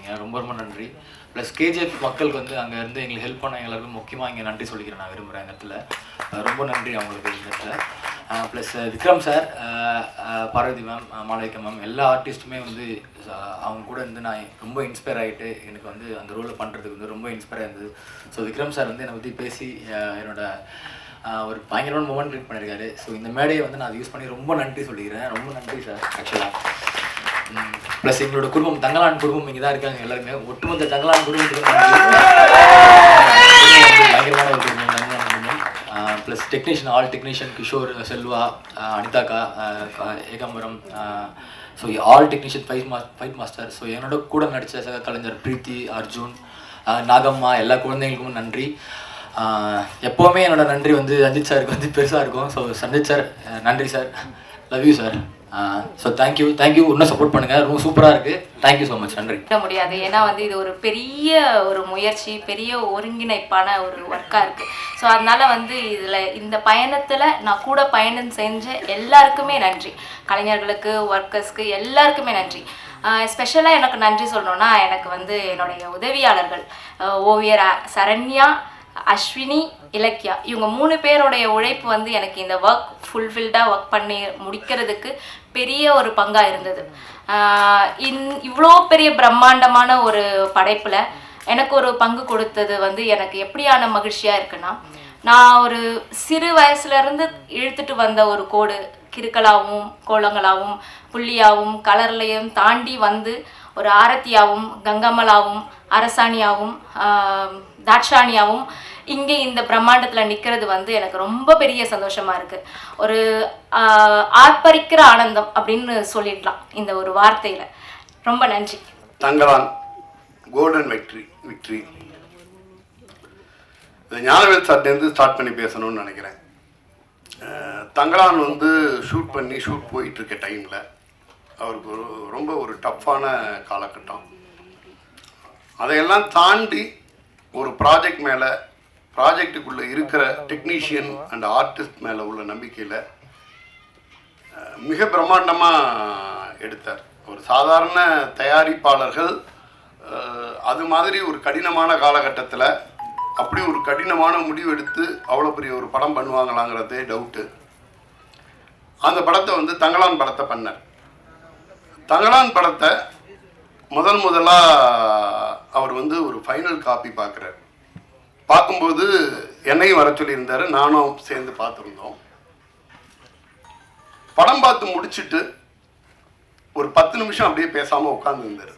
பண்ணியிருக்கீங்க. ரொம்ப ரொம்ப நன்றி. ப்ளஸ் கேஜிஎஃப் மக்களுக்கு வந்து அங்கே இருந்து எங்களுக்கு ஹெல்ப் பண்ண எல்லாருக்கும் முக்கியமாக இங்கே நன்றி சொல்லிக்கிறேன் நான் விரும்புகிறேன் இந்த இடத்துல. ரொம்ப நன்றி அவங்களுக்கு இந்த இடத்துல. Plus Vikram sir, Parvathy ma'am, Malavika ma'am, எல்லா ஆர்டிஸ்ட்டுமே வந்து அவங்க கூட இருந்து நான் ரொம்ப இன்ஸ்பயர் ஆகிட்டு எனக்கு வந்து அந்த ரோலை பண்ணுறதுக்கு வந்து ரொம்ப இன்ஸ்பயராக இருந்தது. ஸோ விக்ரம் சார் வந்து என்னை பற்றி பேசி என்னோட ஒரு பயங்கரமான மூமெண்ட் க்ரியேட் பண்ணியிருக்காரு. ஸோ இந்த மேடையை வந்து நான் அதை யூஸ் பண்ணி ரொம்ப நன்றி சொல்லிக்கிறேன். ரொம்ப நன்றி சார். ஆக்சுவலாக ப்ளஸ் எங்களோட குடும்பம் தங்கலான் குடும்பம் இங்கே தான் இருக்காங்க எல்லாருமே. ஒட்டுமொத்த தங்கலான் குடும்பத்துக்கு பயங்கரமான ஒரு குடும்பம் தங்கலான் குடும்பம். Plus technician, all technician, Kishore, Selva, அனிதாக்கா, Ekambaram, so all technician, fight master. So என்னோட கூட நடித்த சக கலைஞர் பிரீத்தி, அர்ஜுன், நாகம்மா, எல்லா குழந்தைங்களுக்கும் நன்றி. எப்போவுமே என்னோட நன்றி வந்து ரஞ்சித் சாருக்கு வந்து பெருசாக இருக்கும். ஸோ சஞ்சித் சார் நன்றி sir, love you sir. So thank you இன்னும் சப்போர்ட் பண்ணுங்கள். ரொம்ப சூப்பராக இருக்குது. Thank you so much. நன்றி. முடியாது, ஏன்னா வந்து இது ஒரு பெரிய ஒரு முயற்சி, பெரிய ஒருங்கிணைப்பான ஒரு ஒர்க்காக இருக்குது. ஸோ அதனால் வந்து இதில் இந்த பயணத்தில் நான் கூட பயணம் செஞ்ச எல்லாருக்குமே நன்றி. கலைஞர்களுக்கு, ஒர்க்கர்ஸ்க்கு எல்லாருக்குமே நன்றி. ஸ்பெஷலாக எனக்கு நன்றி சொல்லணுன்னா எனக்கு வந்து என்னுடைய உதவியாளர்கள் ஓவியர் சரண்யா, அஸ்வினி, இலக்கியா, இவங்க 3 பேருடைய உழைப்பு வந்து எனக்கு இந்த ஒர்க் ஃபுல்ஃபில்டாக ஒர்க் பண்ணி முடிக்கிறதுக்கு பெரிய ஒரு பங்காக இருந்தது. இவ்வளோ பெரிய பிரம்மாண்டமான ஒரு படைப்பில் எனக்கு ஒரு பங்கு கொடுத்தது வந்து எனக்கு எப்படியான மகிழ்ச்சியாக இருக்குன்னா, நான் ஒரு சிறு வயசுலேருந்து இழுத்துட்டு வந்த ஒரு கோடு கிறுக்கலாகவும் கோலங்களாகவும் புள்ளியாகவும் கலர்லையும் தாண்டி வந்து ஒரு ஆரத்தியாகவும் கங்கமலாவும் அரசாணியாகவும் தாட்சாணியாவும் இங்கே இந்த பிரம்மாண்டத்தில் நிற்கிறது வந்து எனக்கு ரொம்ப பெரிய சந்தோஷமாக இருக்குது. ஒரு ஆர்ப்பரிக்கிற ஆனந்தம் அப்படின்னு சொல்லிடலாம் இந்த ஒரு வார்த்தையில். ரொம்ப நன்றி. தங்கலான் கோல்டன் விக்ட்ரி ஞானவேல் சார்ட்டேருந்து ஸ்டார்ட் பண்ணி பேசணும்னு நினைக்கிறேன். தங்கலான் வந்து ஷூட் போயிட்டுருக்க டைமில் அவருக்கு ரொம்ப ஒரு டஃப்பான காலகட்டம். அதையெல்லாம் தாண்டி ஒரு ப்ராஜெக்டுக்குள்ளே இருக்கிற டெக்னீஷியன் அண்ட் ஆர்டிஸ்ட் மேலே உள்ள நம்பிக்கையில் மிக பிரம்மாண்டமாக எடுத்தார். ஒரு சாதாரண தயாரிப்பாளர்கள் அது மாதிரி ஒரு கடினமான காலகட்டத்தில் அப்படி ஒரு கடினமான முடிவு எடுத்து அவ்வளோ பெரிய ஒரு படம் பண்ணுவாங்களாங்கிறதே டவுட்டு. அந்த படத்தை வந்து தங்கலான் படத்தை பண்ணார். தங்கலான் படத்தை முதலாக அவர் வந்து ஒரு ஃபைனல் காப்பி பார்க்குறாரு. பார்க்கும்போது என்னையும் வர சொல்லியிருந்தார், நானும் சேர்ந்து பார்த்துருந்தோம். படம் பார்த்து முடிச்சுட்டு ஒரு 10 நிமிஷம் அப்படியே பேசாமல் உட்காந்துருந்தார்.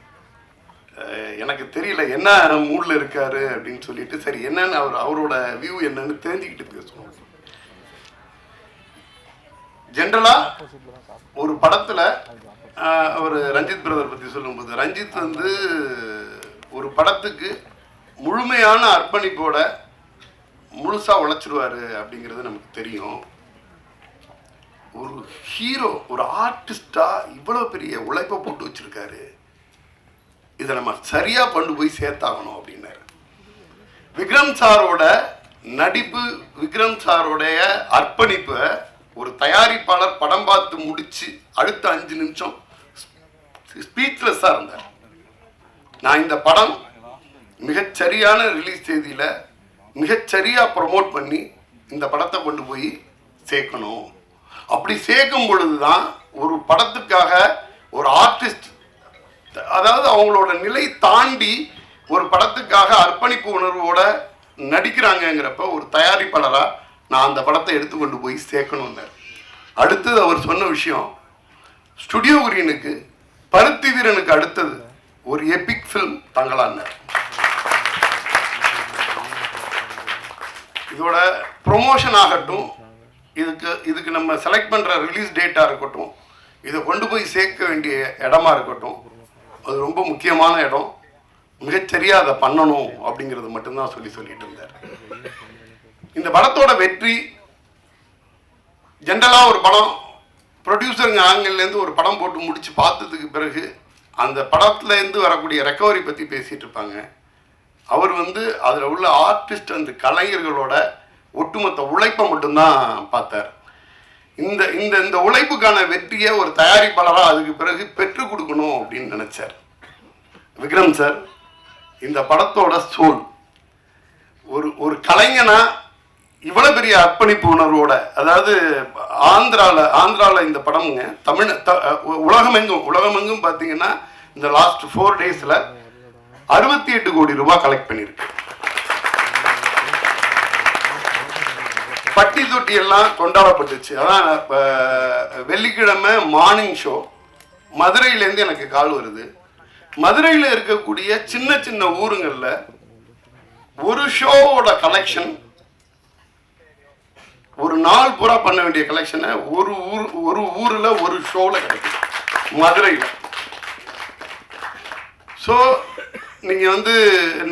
எனக்கு தெரியல என்ன மூடில் இருக்காரு அப்படின்னு சொல்லிட்டு, சரி என்னன்னு அவரோட வியூ என்னன்னு தெரிஞ்சுக்கிட்டு பேசுவோம். ஜென்ரலாக ஒரு படத்தில் அவர் ரஞ்சித் பிரதர் பற்றி சொல்லும்போது, ரஞ்சித் வந்து ஒரு படத்துக்கு முழுமையான அர்ப்பணிப்போட முழுசாக உழைச்சிருவார் அப்படிங்கிறது நமக்கு தெரியும். ஒரு ஹீரோ, ஒரு ஆர்டிஸ்டாக இவ்வளோ பெரிய உழைப்பை போட்டு வச்சுருக்காரு, இதை நம்ம சரியாக கொண்டு போய் சேர்த்தாகணும் அப்படின்னாரு. விக்ரம் சாரோட நடிப்பு, விக்ரம் சாரோடைய அர்ப்பணிப்பை ஒரு தயாரிப்பாளர் படம் பார்த்து முடித்து அடுத்த 5 நிமிஷம் ஸ்பீச்லெஸ்ஸாக இருந்தார். நான் இந்த படம் மிகச்சரியான ரிலீஸ் தேதியில் மிகச்சரியாக ப்ரொமோட் பண்ணி இந்த படத்தை கொண்டு போய் சேர்க்கணும். அப்படி சேர்க்கும் பொழுது தான் ஒரு படத்துக்காக ஒரு ஆர்டிஸ்ட், அதாவது அவங்களோட நிலை தாண்டி ஒரு படத்துக்காக அர்ப்பணிப்பு உணர்வோட நடிக்கிறாங்கங்கிறப்ப ஒரு தயாரிப்பாளராக நான் அந்த படத்தை எடுத்துக்கொண்டு போய் சேர்க்கணும்னார். அடுத்தது அவர் சொன்ன விஷயம், ஸ்டுடியோ கிரீனுக்கு பருத்தி வீரனுக்கு அடுத்தது ஒரு எபிக் ஃபில்ம் தங்கலான்னார். இதோட ப்ரொமோஷன் ஆகட்டும், இதுக்கு நம்ம செலக்ட் பண்ணுற ரிலீஸ் டேட்டாக இருக்கட்டும், இதை கொண்டு போய் சேர்க்க வேண்டிய இடமா இருக்கட்டும், அது ரொம்ப முக்கியமான இடம். மிகச்சரியாக அதை பண்ணணும் அப்படிங்கிறது மட்டும்தான் சொல்லிட்டு இருந்தார். இந்த படத்தோட வெற்றி, ஜென்ரலாக ஒரு படம் ப்ரொடியூசருங்க ஆங்கிள்லேருந்து ஒரு படம் போட்டு முடித்து பார்த்ததுக்கு பிறகு அந்த படத்துலேருந்து வரக்கூடிய ரெக்கவரி பற்றி பேசிகிட்டு இருப்பாங்க. அவர் வந்து அதில் உள்ள ஆர்டிஸ்ட் அந்த கலைஞர்களோட ஒட்டுமொத்த உழைப்பை மட்டும்தான் பார்த்தார். இந்த இந்த இந்த உழைப்புக்கான வெற்றியை ஒரு தயாரிப்பாளராக அதுக்கு பிறகு பெற்றுக் கொடுக்கணும் அப்படின்னு நினச்சார். விக்ரம் சார் இந்த படத்தோட சோல். ஒரு கலைஞனா இவ்வளோ பெரிய அர்ப்பணிப்பு உணர்வோட, அதாவது ஆந்திராவில் இந்த படமுங்க உலகமெங்கும் பார்த்தீங்கன்னா இந்த லாஸ்ட் 4 daysல 68 கோடி ரூபாய் கலெக்ட் பண்ணியிருக்கு. பட்டி தொட்டி எல்லாம் கொண்டாடப்பட்டுச்சு. அதான் வெள்ளிக்கிழமை மார்னிங் ஷோ மதுரையிலேருந்து எனக்கு கால் வருது. மதுரையில் இருக்கக்கூடிய சின்ன சின்ன ஊருங்களில் ஒரு ஷோவோட கலெக்ஷன் ஒரு நாள் பூரா பண்ண வேண்டிய கலெக்ஷனை ஒரு ஊரில் ஒரு ஷோவில் கிடைக்கும் மதுரையில். ஸோ நீங்கள் வந்து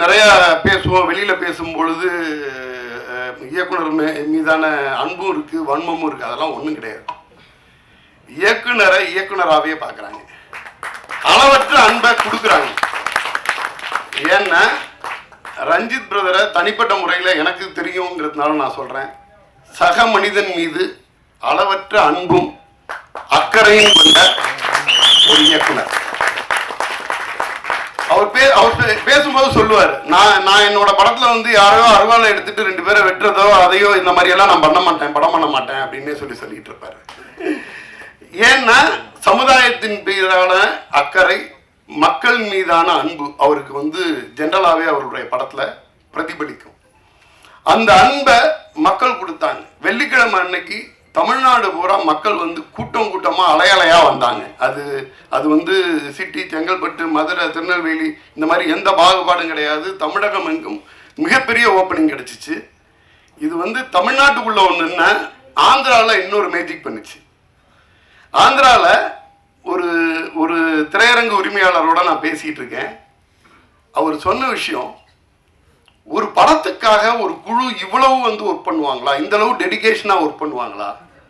நிறையா பேசுவோம், வெளியில் பேசும்பொழுது இயக்குனர் மீதான அன்பும் இருக்குது, வன்மமும் இருக்குது. அதெல்லாம் ஒன்றும் கிடையாது. இயக்குனரை இயக்குனராகவே பார்க்குறாங்க, அளவற்ற அன்பை கொடுக்குறாங்க. ஏன்னா ரஞ்சித் பிரதரை தனிப்பட்ட முறையில் எனக்கு தெரியுங்கிறதுனால நான் சொல்கிறேன், சக மனிதன் மீது அளவற்ற அன்பும் அக்கறையும் கொண்ட ஒரு இயக்குனர். அவர் பேசும்போது சொல்லுவார், நான் என்னோட படத்தில் வந்து யாரையோ அருவாலை எடுத்துட்டு 2 பேரை வெட்டுறதோ அதையோ இந்த மாதிரியெல்லாம் நான் படம் பண்ண மாட்டேன் அப்படின்னே சொல்லிட்டு இருப்பாரு. ஏன்னா சமுதாயத்தின் மீதான அக்கறை, மக்கள் மீதான அன்பு அவருக்கு வந்து ஜென்ரலாகவே அவருடைய படத்தில் பிரதிபலிக்கும். அந்த அன்பை மக்கள் கொடுத்தாங்க. வெள்ளிக்கிழமை அன்னைக்கு தமிழ்நாடு பூரா மக்கள் வந்து கூட்டமாக அலையலையாக வந்தாங்க. அது வந்து சிட்டி, செங்கல்பட்டு, மதுரை, திருநெல்வேலி இந்த மாதிரி எந்த பாகுபாடும் கிடையாது. தமிழகம் எங்கும் மிகப்பெரிய ஓப்பனிங் கிடச்சிச்சு. இது வந்து தமிழ்நாட்டுக்குள்ளே ஒன்றுன்னா ஆந்திராவில் இன்னொரு மேஜிக் பண்ணுச்சு. ஆந்திராவில் ஒரு திரையரங்கு உரிமையாளரோட நான் பேசிகிட்டு இருக்கேன். அவர் சொன்ன விஷயம், ஒரு படத்துக்காக ஒரு குழு இவ்வளவு வந்து ஒர்க் பண்ணுவாங்களா, இந்த அளவு டெடிகேஷனாக ஒர்க் பண்ணுவாங்களா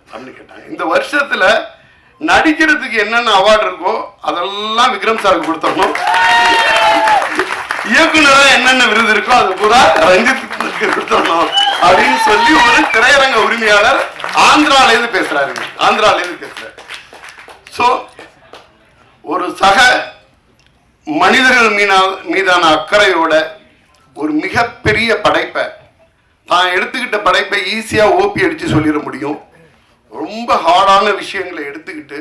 அப்படின்னு கேட்டாங்க. இந்த வருஷத்தில் நடிக்கிறதுக்கு என்னென்ன அவார்டு இருக்கோ அதெல்லாம் விக்ரம் சாருக்கு கொடுத்தோம். இயக்குனராக என்னென்ன விருது இருக்கோ அது பூரா ரஞ்சித்துக்கு கொடுத்தோம் அப்படின்னு சொல்லி ஒரு திரையரங்க உரிமையாளர் ஆந்திராலேருந்து பேசுறாரு. ஸோ ஒரு சக மனிதர்கள் மீதான அக்கறையோட ஒரு மிகப்பெரிய படைப்பை, தான் எடுத்துக்கிட்ட படைப்பை ஈஸியாக ஓப்பி அடித்து சொல்லிட முடியும். ரொம்ப ஹார்டான விஷயங்களை எடுத்துக்கிட்டு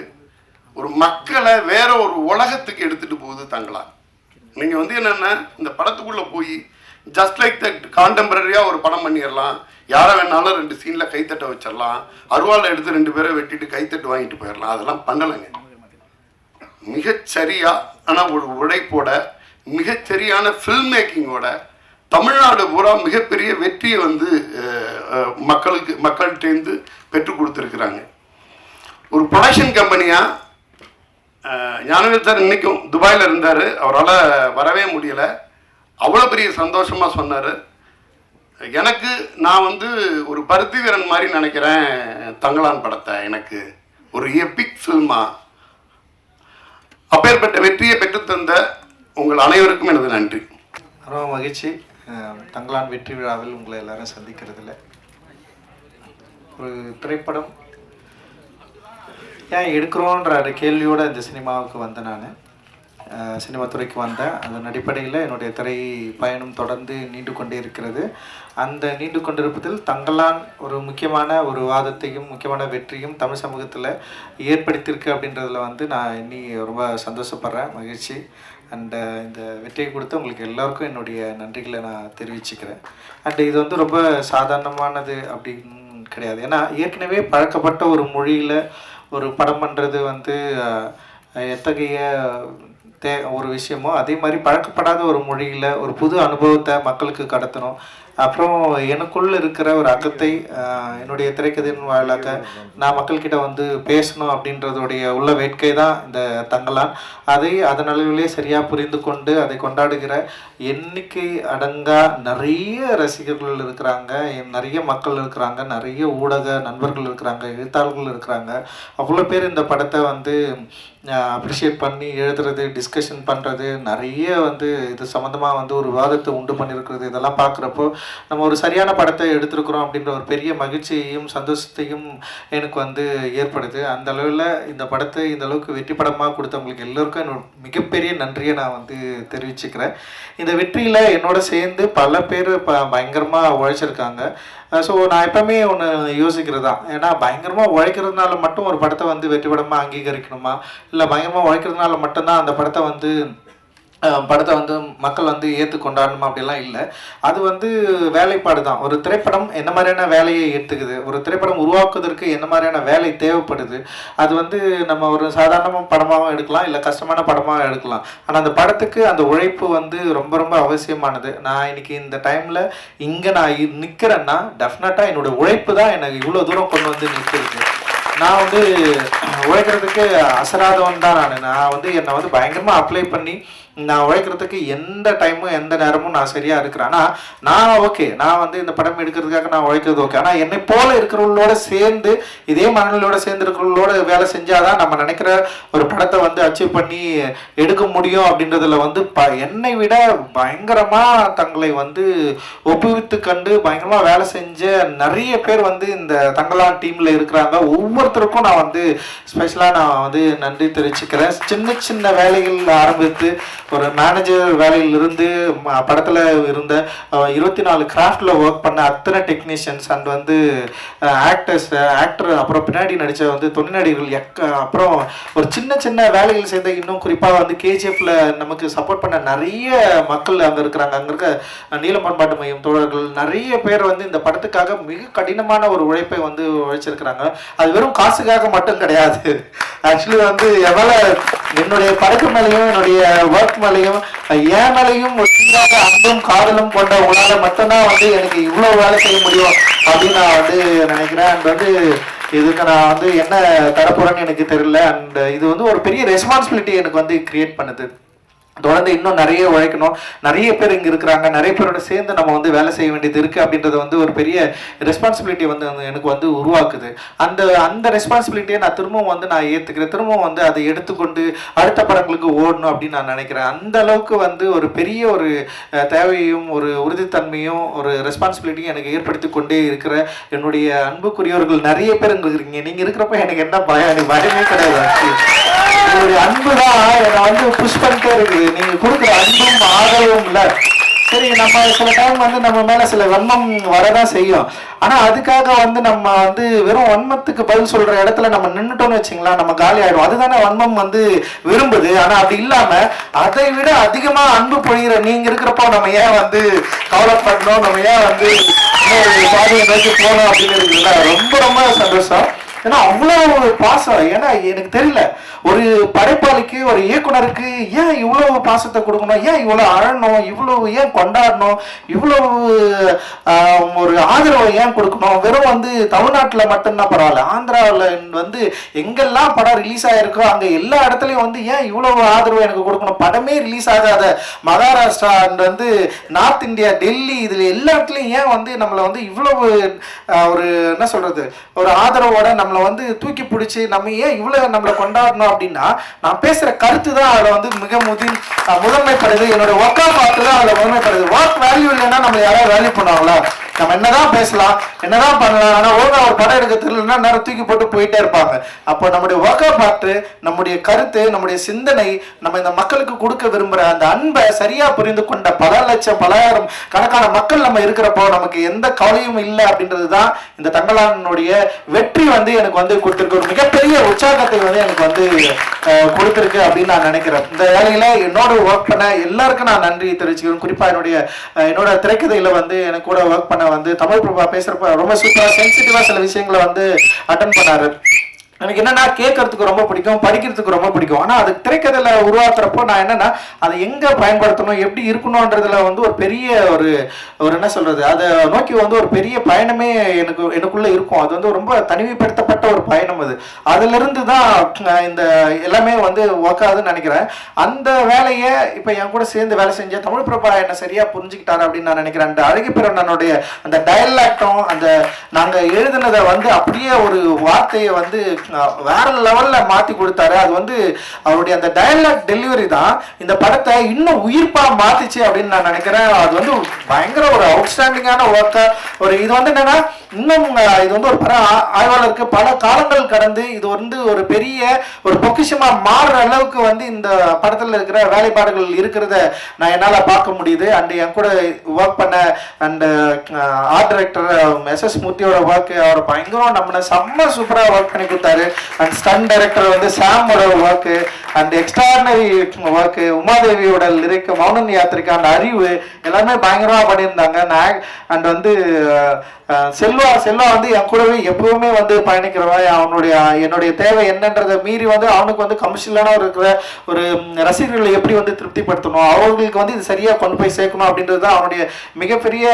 ஒரு மக்களை வேற ஒரு உலகத்துக்கு எடுத்துகிட்டு போகுது தங்களான். நீங்கள் வந்து என்னென்னா இந்த படத்துக்குள்ளே போய் ஜஸ்ட் லைக் தட் கான்டெம்பரரியாக ஒரு படம் பண்ணிடலாம், யாரை வேணாலும் 2 சீனில் கைத்தட்ட வச்சிடலாம், அருவாலை எடுத்து 2 பேரை வெட்டிட்டு கைத்தட்டு வாங்கிட்டு போயிடலாம். அதெல்லாம் பண்ணலைங்க. மிகச்சரியான ஒரு உழைப்போட, மிகச்சரியான ஃபில்ம் மேக்கிங்கோட தமிழ்நாடு பூரா மிகப்பெரிய வெற்றியை வந்து மக்கள்கிட்டேருந்து பெற்றுக் கொடுத்துருக்குறாங்க. ஒரு ப்ரொடக்ஷன் கம்பெனியாக ஞானவேல் சார் இன்றைக்கும் துபாயில் இருந்தார், அவரால் வரவே முடியலை. அவ்வளோ பெரிய சந்தோஷமாக சொன்னார். எனக்கு நான் வந்து ஒரு பருத்தி வீரன் மாதிரி நினைக்கிறேன் தங்கலான் படத்தை, எனக்கு ஒரு எபிக் ஃபில்மாக. அப்பேற்பட்ட வெற்றியை பெற்றுத்தந்த உங்கள் அனைவருக்கும் எனது நன்றி. ரொம்ப மகிழ்ச்சி தங்கலான் வெற்றி விழாவில் உங்களை எல்லாரும் சந்திக்கிறதுல. ஒரு திரைப்படம் ஏன் எடுக்கிறோன்ற கேள்வியோடு இந்த சினிமாவுக்கு வந்தேன். நான் சினிமா துறைக்கு வந்தேன். அதன் அடிப்படையில் என்னுடைய திரை பயணம் தொடர்ந்து நீண்டு கொண்டே இருக்கிறது. அந்த நீண்டு கொண்டிருப்பதில் தங்கலான் ஒரு முக்கியமான ஒரு வாதத்தையும் முக்கியமான வெற்றியும் தமிழ் சமூகத்தில் ஏற்படுத்தியிருக்கு அப்படின்றதுல வந்து நான் இன்னி ரொம்ப சந்தோஷப்படுறேன், மகிழ்ச்சி. அண்டு இந்த வெற்றியை கொடுத்து உங்களுக்கு எல்லாருக்கும் என்னுடைய நன்றிகளை நான் தெரிவிச்சுக்கிறேன். அண்டு இது வந்து ரொம்ப சாதாரணமானது அப்படின்னு கிடையாது. ஏன்னா ஏற்கனவே பழக்கப்பட்ட ஒரு மொழியில் ஒரு படம் பண்ணுறது வந்து எத்தகைய ஒரு விஷயமோ அதே மாதிரி பழக்கப்படாத ஒரு மொழியில் ஒரு புது அனுபவத்தை மக்களுக்கு கடத்தணும். அப்புறம் எனக்குள்ளே இருக்கிற ஒரு அகத்தை என்னுடைய திரைக்கதையின் வாயிலாக நான் மக்கள்கிட்ட வந்து பேசணும் அப்படின்றதுடைய உள்ள வேட்கை தான் இந்த தங்கலான். அதை அதன் அளவிலே சரியாக புரிந்து கொண்டு அதை கொண்டாடுகிற எண்ணிக்கை அடங்கா நிறைய ரசிகர்கள் இருக்கிறாங்க, நிறைய மக்கள் இருக்கிறாங்க, நிறைய ஊடக நண்பர்கள் இருக்கிறாங்க, எழுத்தாளர்கள் இருக்கிறாங்க. அவ்வளோ பேர் இந்த படத்தை வந்து அப்ரிஷியேட் பண்ணி எழுதுறது, டிஸ்கஷன் பண்ணுறது, நிறைய வந்து இது சம்மந்தமாக வந்து ஒரு விவாதத்தை உண்டு பண்ணியிருக்கிறது. இதெல்லாம் பார்க்குறப்போ நம்ம ஒரு சரியான படத்தை எடுத்திருக்கிறோம் அப்படின்ற ஒரு பெரிய மகிழ்ச்சியையும் சந்தோஷத்தையும் எனக்கு வந்து ஏற்படுது. அந்த அளவில் இந்த படத்தை இந்த அளவுக்கு வெற்றி படமாக கொடுத்தவங்களுக்கு எல்லோருக்கும் என்னோட மிகப்பெரிய நன்றியை நான் வந்து தெரிவிச்சுக்கிறேன். இந்த வெற்றியில் என்னோட சேர்ந்து பல பேர் பயங்கரமாக உழைச்சிருக்காங்க. ஸோ நான் எப்பவுமே ஒன்று யோசிக்கிறது தான், ஏன்னா பயங்கரமாக உழைக்கிறதுனால மட்டும் ஒரு படத்தை வந்து வெற்றி படமாக அங்கீகரிக்கணுமா, இல்லை பயங்கரமாக உழைக்கிறதுனால மட்டும்தான் அந்த படத்தை வந்து மக்கள் வந்து ஏற்று கொண்டாடணுமா அப்படிலாம் இல்லை. அது வந்து வேலைப்பாடு தான். ஒரு திரைப்படம் என்ன மாதிரியான வேலையை எடுத்துக்குது, ஒரு திரைப்படம் உருவாக்குவதற்கு என்ன மாதிரியான வேலை தேவைப்படுது, அது வந்து நம்ம ஒரு சாதாரண படமாகவும் எடுக்கலாம், இல்லை கஷ்டமான படமாக எடுக்கலாம். ஆனால் அந்த படத்துக்கு அந்த உழைப்பு வந்து ரொம்ப ரொம்ப அவசியமானது. நான் இன்னைக்கு இந்த டைமில் இங்கே நான் நிற்கிறேன்னா டெஃபினட்டாக என்னோடய உழைப்பு தான் எனக்கு இவ்வளோ தூரம் கொண்டு வந்து நிற்கிறது. நான் வந்து உழைக்கிறதுக்கு அசராதவன் தான். நான் வந்து என்னை வந்து பயங்கரமாக அப்ளை பண்ணி நான் உழைக்கிறதுக்கு எந்த டைமும் எந்த நேரமும் நான் சரியாக இருக்கிறேன். ஆனால் நான் ஓகே, நான் வந்து இந்த படம் எடுக்கிறதுக்காக நான் உழைக்கிறது ஓகே. ஆனால் என்னை போல இருக்கிறவங்களோட சேர்ந்து, இதே மனநிலையோட சேர்ந்து இருக்கிறவங்களோட வேலை செஞ்சாதான் நம்ம நினைக்கிற ஒரு படத்தை வந்து அச்சீவ் பண்ணி எடுக்க முடியும். அப்படின்றதுல வந்து என்னை விட பயங்கரமாக தங்களை வந்து ஒப்புவித்து கண்டு பயங்கரமாக வேலை செஞ்ச நிறைய பேர் வந்து இந்த தங்கலான் டீமில் இருக்கிறாங்க. ஒவ்வொருத்தருக்கும் நான் வந்து ஸ்பெஷலாக நான் வந்து நன்றி தெரிவிச்சுக்கிறேன். சின்ன சின்ன வேலைகள் ஆரம்பித்து ஒரு மேனேஜர் வேலையிலிருந்து படத்தில் இருந்த 24 கிராஃப்டில் ஒர்க் பண்ண அத்தனை டெக்னீஷியன்ஸ் அண்ட் வந்து ஆக்டர் அப்புறம் பின்னாடி நடித்த வந்து துணை நடிகர்கள் அப்புறம் ஒரு சின்ன சின்ன வேலைகள் சேர்ந்த, இன்னும் குறிப்பாக வந்து கேஜிஎஃப்ல நமக்கு சப்போர்ட் பண்ண நிறைய மக்கள் அங்கே இருக்கிறாங்க. அங்கே இருக்க நீலம் பண்பாட்டு மையம் தோழர்கள் நிறைய பேர் வந்து இந்த படத்துக்காக மிக கடினமான ஒரு உழைப்பை வந்து உழைச்சிருக்கிறாங்க. அது வெறும் காசுக்காக மட்டும் கிடையாது. ஆக்சுவலி வந்து எவ்வளோ என்னுடைய படைப்பு மேலேயும் என்னுடைய ஒர்க் மேலேயும் என் மேலேயும் ஒரு சீராக அன்பும் காதலும் கொண்ட உங்களால் மட்டும்தான் வந்து எனக்கு இவ்வளோ வேலை செய்ய முடியும் அப்படின்னு நான் வந்து நினைக்கிறேன். அண்ட் வந்து இதுக்கு நான் வந்து என்ன தரப்போறேன்னு எனக்கு தெரியல. அண்ட் இது வந்து ஒரு பெரிய ரெஸ்பான்சிபிலிட்டி எனக்கு வந்து கிரியேட் பண்ணுது. தொடர்ந்து இன்னும் நிறைய உழைக்கணும். நிறைய பேர் இங்கே இருக்கிறாங்க, நிறைய பேரோட சேர்ந்து நம்ம வந்து வேலை செய்ய வேண்டியது இருக்குது. அப்படின்றது வந்து ஒரு பெரிய ரெஸ்பான்சிபிலிட்டி வந்து எனக்கு வந்து உருவாக்குது. அந்த ரெஸ்பான்சிபிலிட்டியை நான் திரும்பவும் வந்து நான் ஏற்றுக்கிறேன். திரும்பவும் வந்து அதை எடுத்துக்கொண்டு அடுத்த படங்களுக்கு ஓடணும் அப்படின்னு நான் நினைக்கிறேன். அந்த அளவுக்கு வந்து ஒரு பெரிய ஒரு தேவையும் ஒரு உறுதித்தன்மையும் ஒரு ரெஸ்பான்சிபிலிட்டியும் எனக்கு ஏற்படுத்தி கொண்டே இருக்கிற என்னுடைய அன்புக்குரியவர்கள் நிறைய பேர் இங்கே இருக்கிறீங்க. நீங்கள் இருக்கிறப்ப எனக்கு என்ன பயம், எனக்கு பயமே கிடையாது. உங்களுடைய அன்பு தான் என்னை வந்து புஷ் பண்ணிட்டே இருக்குது. நீங்க கொடுக்குற அன்பும் ஆதரவும் இல்லை. சரி, நம்ம சில டைம் வந்து நம்ம மேல சில வன்மம் வரதான் செய்யும். ஆனா அதுக்காக வந்து நம்ம வந்து வெறும் வன்மத்துக்கு பதில் சொல்ற இடத்துல நம்ம நின்றுட்டோம்னு வச்சுங்களா, நம்ம காலி ஆயிடும். அதுதானே வன்மம் வந்து விரும்புது. ஆனா அப்படி இல்லாம அதை விட அதிகமா அன்பு பொழிகிற நீங்க இருக்கிறப்போ நம்ம ஏன் வந்து கவலைப்படணும், நம்ம ஏன் வந்து இன்னொரு பாதையை நோக்கி போகணும் அப்படிங்கிறது ரொம்ப ரொம்ப சந்தோஷம். ஏன்னா அவ்வளோ பாசம். ஏன்னா எனக்கு தெரியல, ஒரு படைப்பாளிக்கு ஒரு இயக்குனருக்கு ஏன் இவ்வளவு பாசத்தை கொடுக்கணும், ஏன் இவ்வளோ அழணும், இவ்வளவு ஏன் கொண்டாடணும், இவ்வளவு ஒரு ஆதரவை ஏன் கொடுக்கணும். வெறும் வந்து தமிழ்நாட்டில் மட்டும்தான் பரவாயில்ல, ஆந்திராவில் வந்து எங்கெல்லாம் படம் ரிலீஸ் ஆகிருக்கோ அங்கே எல்லா இடத்துலையும் வந்து ஏன் இவ்வளவு ஆதரவு எனக்கு கொடுக்கணும். படமே ரிலீஸ் ஆகாத மகாராஷ்டிரா அண்ட் வந்து நார்த் இந்தியா, டெல்லி, இதில் எல்லா இடத்துலையும் ஏன் வந்து நம்மளை வந்து இவ்வளவு ஒரு என்ன சொல்கிறது ஒரு ஆதரவோட நம்மளை வந்து தூக்கி பிடிச்சி நம்ம ஏன் இவ்வளோ நம்மளை கொண்டாடணும் அப்படின்னா, நான் பேசுகிற கருத்து தான் அதில் வந்து மிக முதன்மைப்படுது. என்னோட ஒர்க்கா பார்த்து தான் அதில் முதன்மைப்படுது. ஒர்க் வேல்யூ இல்லைன்னா நம்ம யாராவது வேல்யூ பண்ணுவாங்களா? நம்ம என்னதான் பேசலாம், என்னதான் பண்ணலாம், ஆனால் ஒழுங்கா ஒரு படம் எடுக்க தெரியலன்னா நேரம் தூக்கி போட்டு போயிட்டே இருப்பாங்க. அப்போ நம்முடைய ஒர்க்கா பார்த்து, நம்முடைய கருத்து, நம்முடைய சிந்தனை, நம்ம இந்த மக்களுக்கு கொடுக்க விரும்புகிற அந்த அன்பை சரியா புரிந்து கொண்ட பல லட்சம் பலாயிரம் கணக்கான மக்கள் நம்ம இருக்கிறப்போ நமக்கு எந்த கவலையும் இல்லை. அப்படின்றது தான் இந்த தங்கலானுடைய வெற்றி வந்து எனக்கு வந்து கொடுத்துருக்கு. ஒரு மிகப்பெரிய உற்சாகத்தை வந்து எனக்கு வந்து கொடுத்துருக்கு அப்படின்னு நான் நினைக்கிறேன். இந்த வேலையில என்னோட ஒர்க் பண்ண எல்லாருக்கும் நான் நன்றி தெரிவிச்சுக்கிறேன். குறிப்பா என்னோட திரைக்கதையில வந்து எனக்கு கூட ஒர்க் பண்ண வந்து தமிழ் பிரபா பேசுறப்ப ரொம்ப சூப்பரா சென்சிட்டிவா சில விஷயங்களை வந்து அட்டன் பண்ணாரு. எனக்கு என்னன்னா கேட்கறதுக்கு ரொம்ப பிடிக்கும், படிக்கிறதுக்கு ரொம்ப பிடிக்கும். ஆனால் அது திரைக்கதையில உருவாக்குறப்போ நான் என்னன்னா அதை எங்கே பயன்படுத்தணும், எப்படி இருக்கணும்ன்றதுல வந்து ஒரு பெரிய ஒரு என்ன சொல்றது, அதை நோக்கி வந்து ஒரு பெரிய பயணமே எனக்குள்ள இருக்கும். அது வந்து ரொம்ப தனிமைப்படுத்தப்பட்ட ஒரு பயணம். அதிலிருந்து தான் இந்த எல்லாமே வந்து ஒர்க்காதுன்னு நினைக்கிறேன். அந்த வேலையை இப்போ என் கூட சேர்ந்து வேலை செஞ்ச தமிழ் பிரபா என்ன சரியா புரிஞ்சுக்கிட்டாரு அப்படின்னு நான் நினைக்கிறேன். அந்த அழகிப்பிரனுடைய அந்த டயலாக்டும் அந்த நாங்கள் எழுதுனதை வந்து அப்படியே ஒரு வார்த்தையை வந்து வேற லெவலில் மாற்றி கொடுத்தாரு. அது வந்து அவருடைய அந்த டயலாக் டெலிவரி தான் இந்த படத்தை இன்னும் உயிர்ப்பாக மாற்றிச்சு அப்படின்னு நான் நினைக்கிறேன். அது வந்து பயங்கர ஒரு அவுட்ஸ்டாண்டிங்கான ஒர்க்கு. ஒரு இது வந்து என்னன்னா இன்னும் இது வந்து ஒரு பட ஆய்வாளருக்கு பல காலங்கள் கடந்து இது வந்து ஒரு பெரிய ஒரு பொக்கிஷமாக மாறுற அளவுக்கு வந்து இந்த படத்தில் இருக்கிற வேலைப்பாடுகள் இருக்கிறத நான் என்னால் பார்க்க முடியுது. அண்ட் என் கூட ஒர்க் பண்ண அண்ட் ஆர்ட் டைரக்டர் எஸ்எஸ் மூர்த்தியோட ஒர்க் அவர் பயங்கரம் நம்மளை செம்ம சூப்பராக ஒர்க் பண்ணி கொடுத்தாரு. அண்ட் ஸ்டன் டைரக்டர் வந்து சாமோட ஒர்க்கு அண்ட் எக்ஸ்ட்ராடினரி ஒர்க்கு, உமாதேவியோட லிரிக், மௌனன் யாத்திரைக்கு அந்த அறிவு எல்லாமே பயங்கரமாக பண்ணியிருந்தாங்க. அண்ட் வந்து செல்வா வந்து என் கூடவே எப்பவுமே வந்து பயணிக்கிறவன். என்னுடைய தேவை என்னன்றதை மீறி வந்து அவனுக்கு வந்து கமர்ஷியலான இருக்கிற ஒரு ரசிகர்களை எப்படி வந்து திருப்திப்படுத்தணும், அவர்களுக்கு வந்து இது சரியாக கொண்டு போய் சேர்க்கணும் அப்படின்றது தான் அவனுடைய மிகப்பெரிய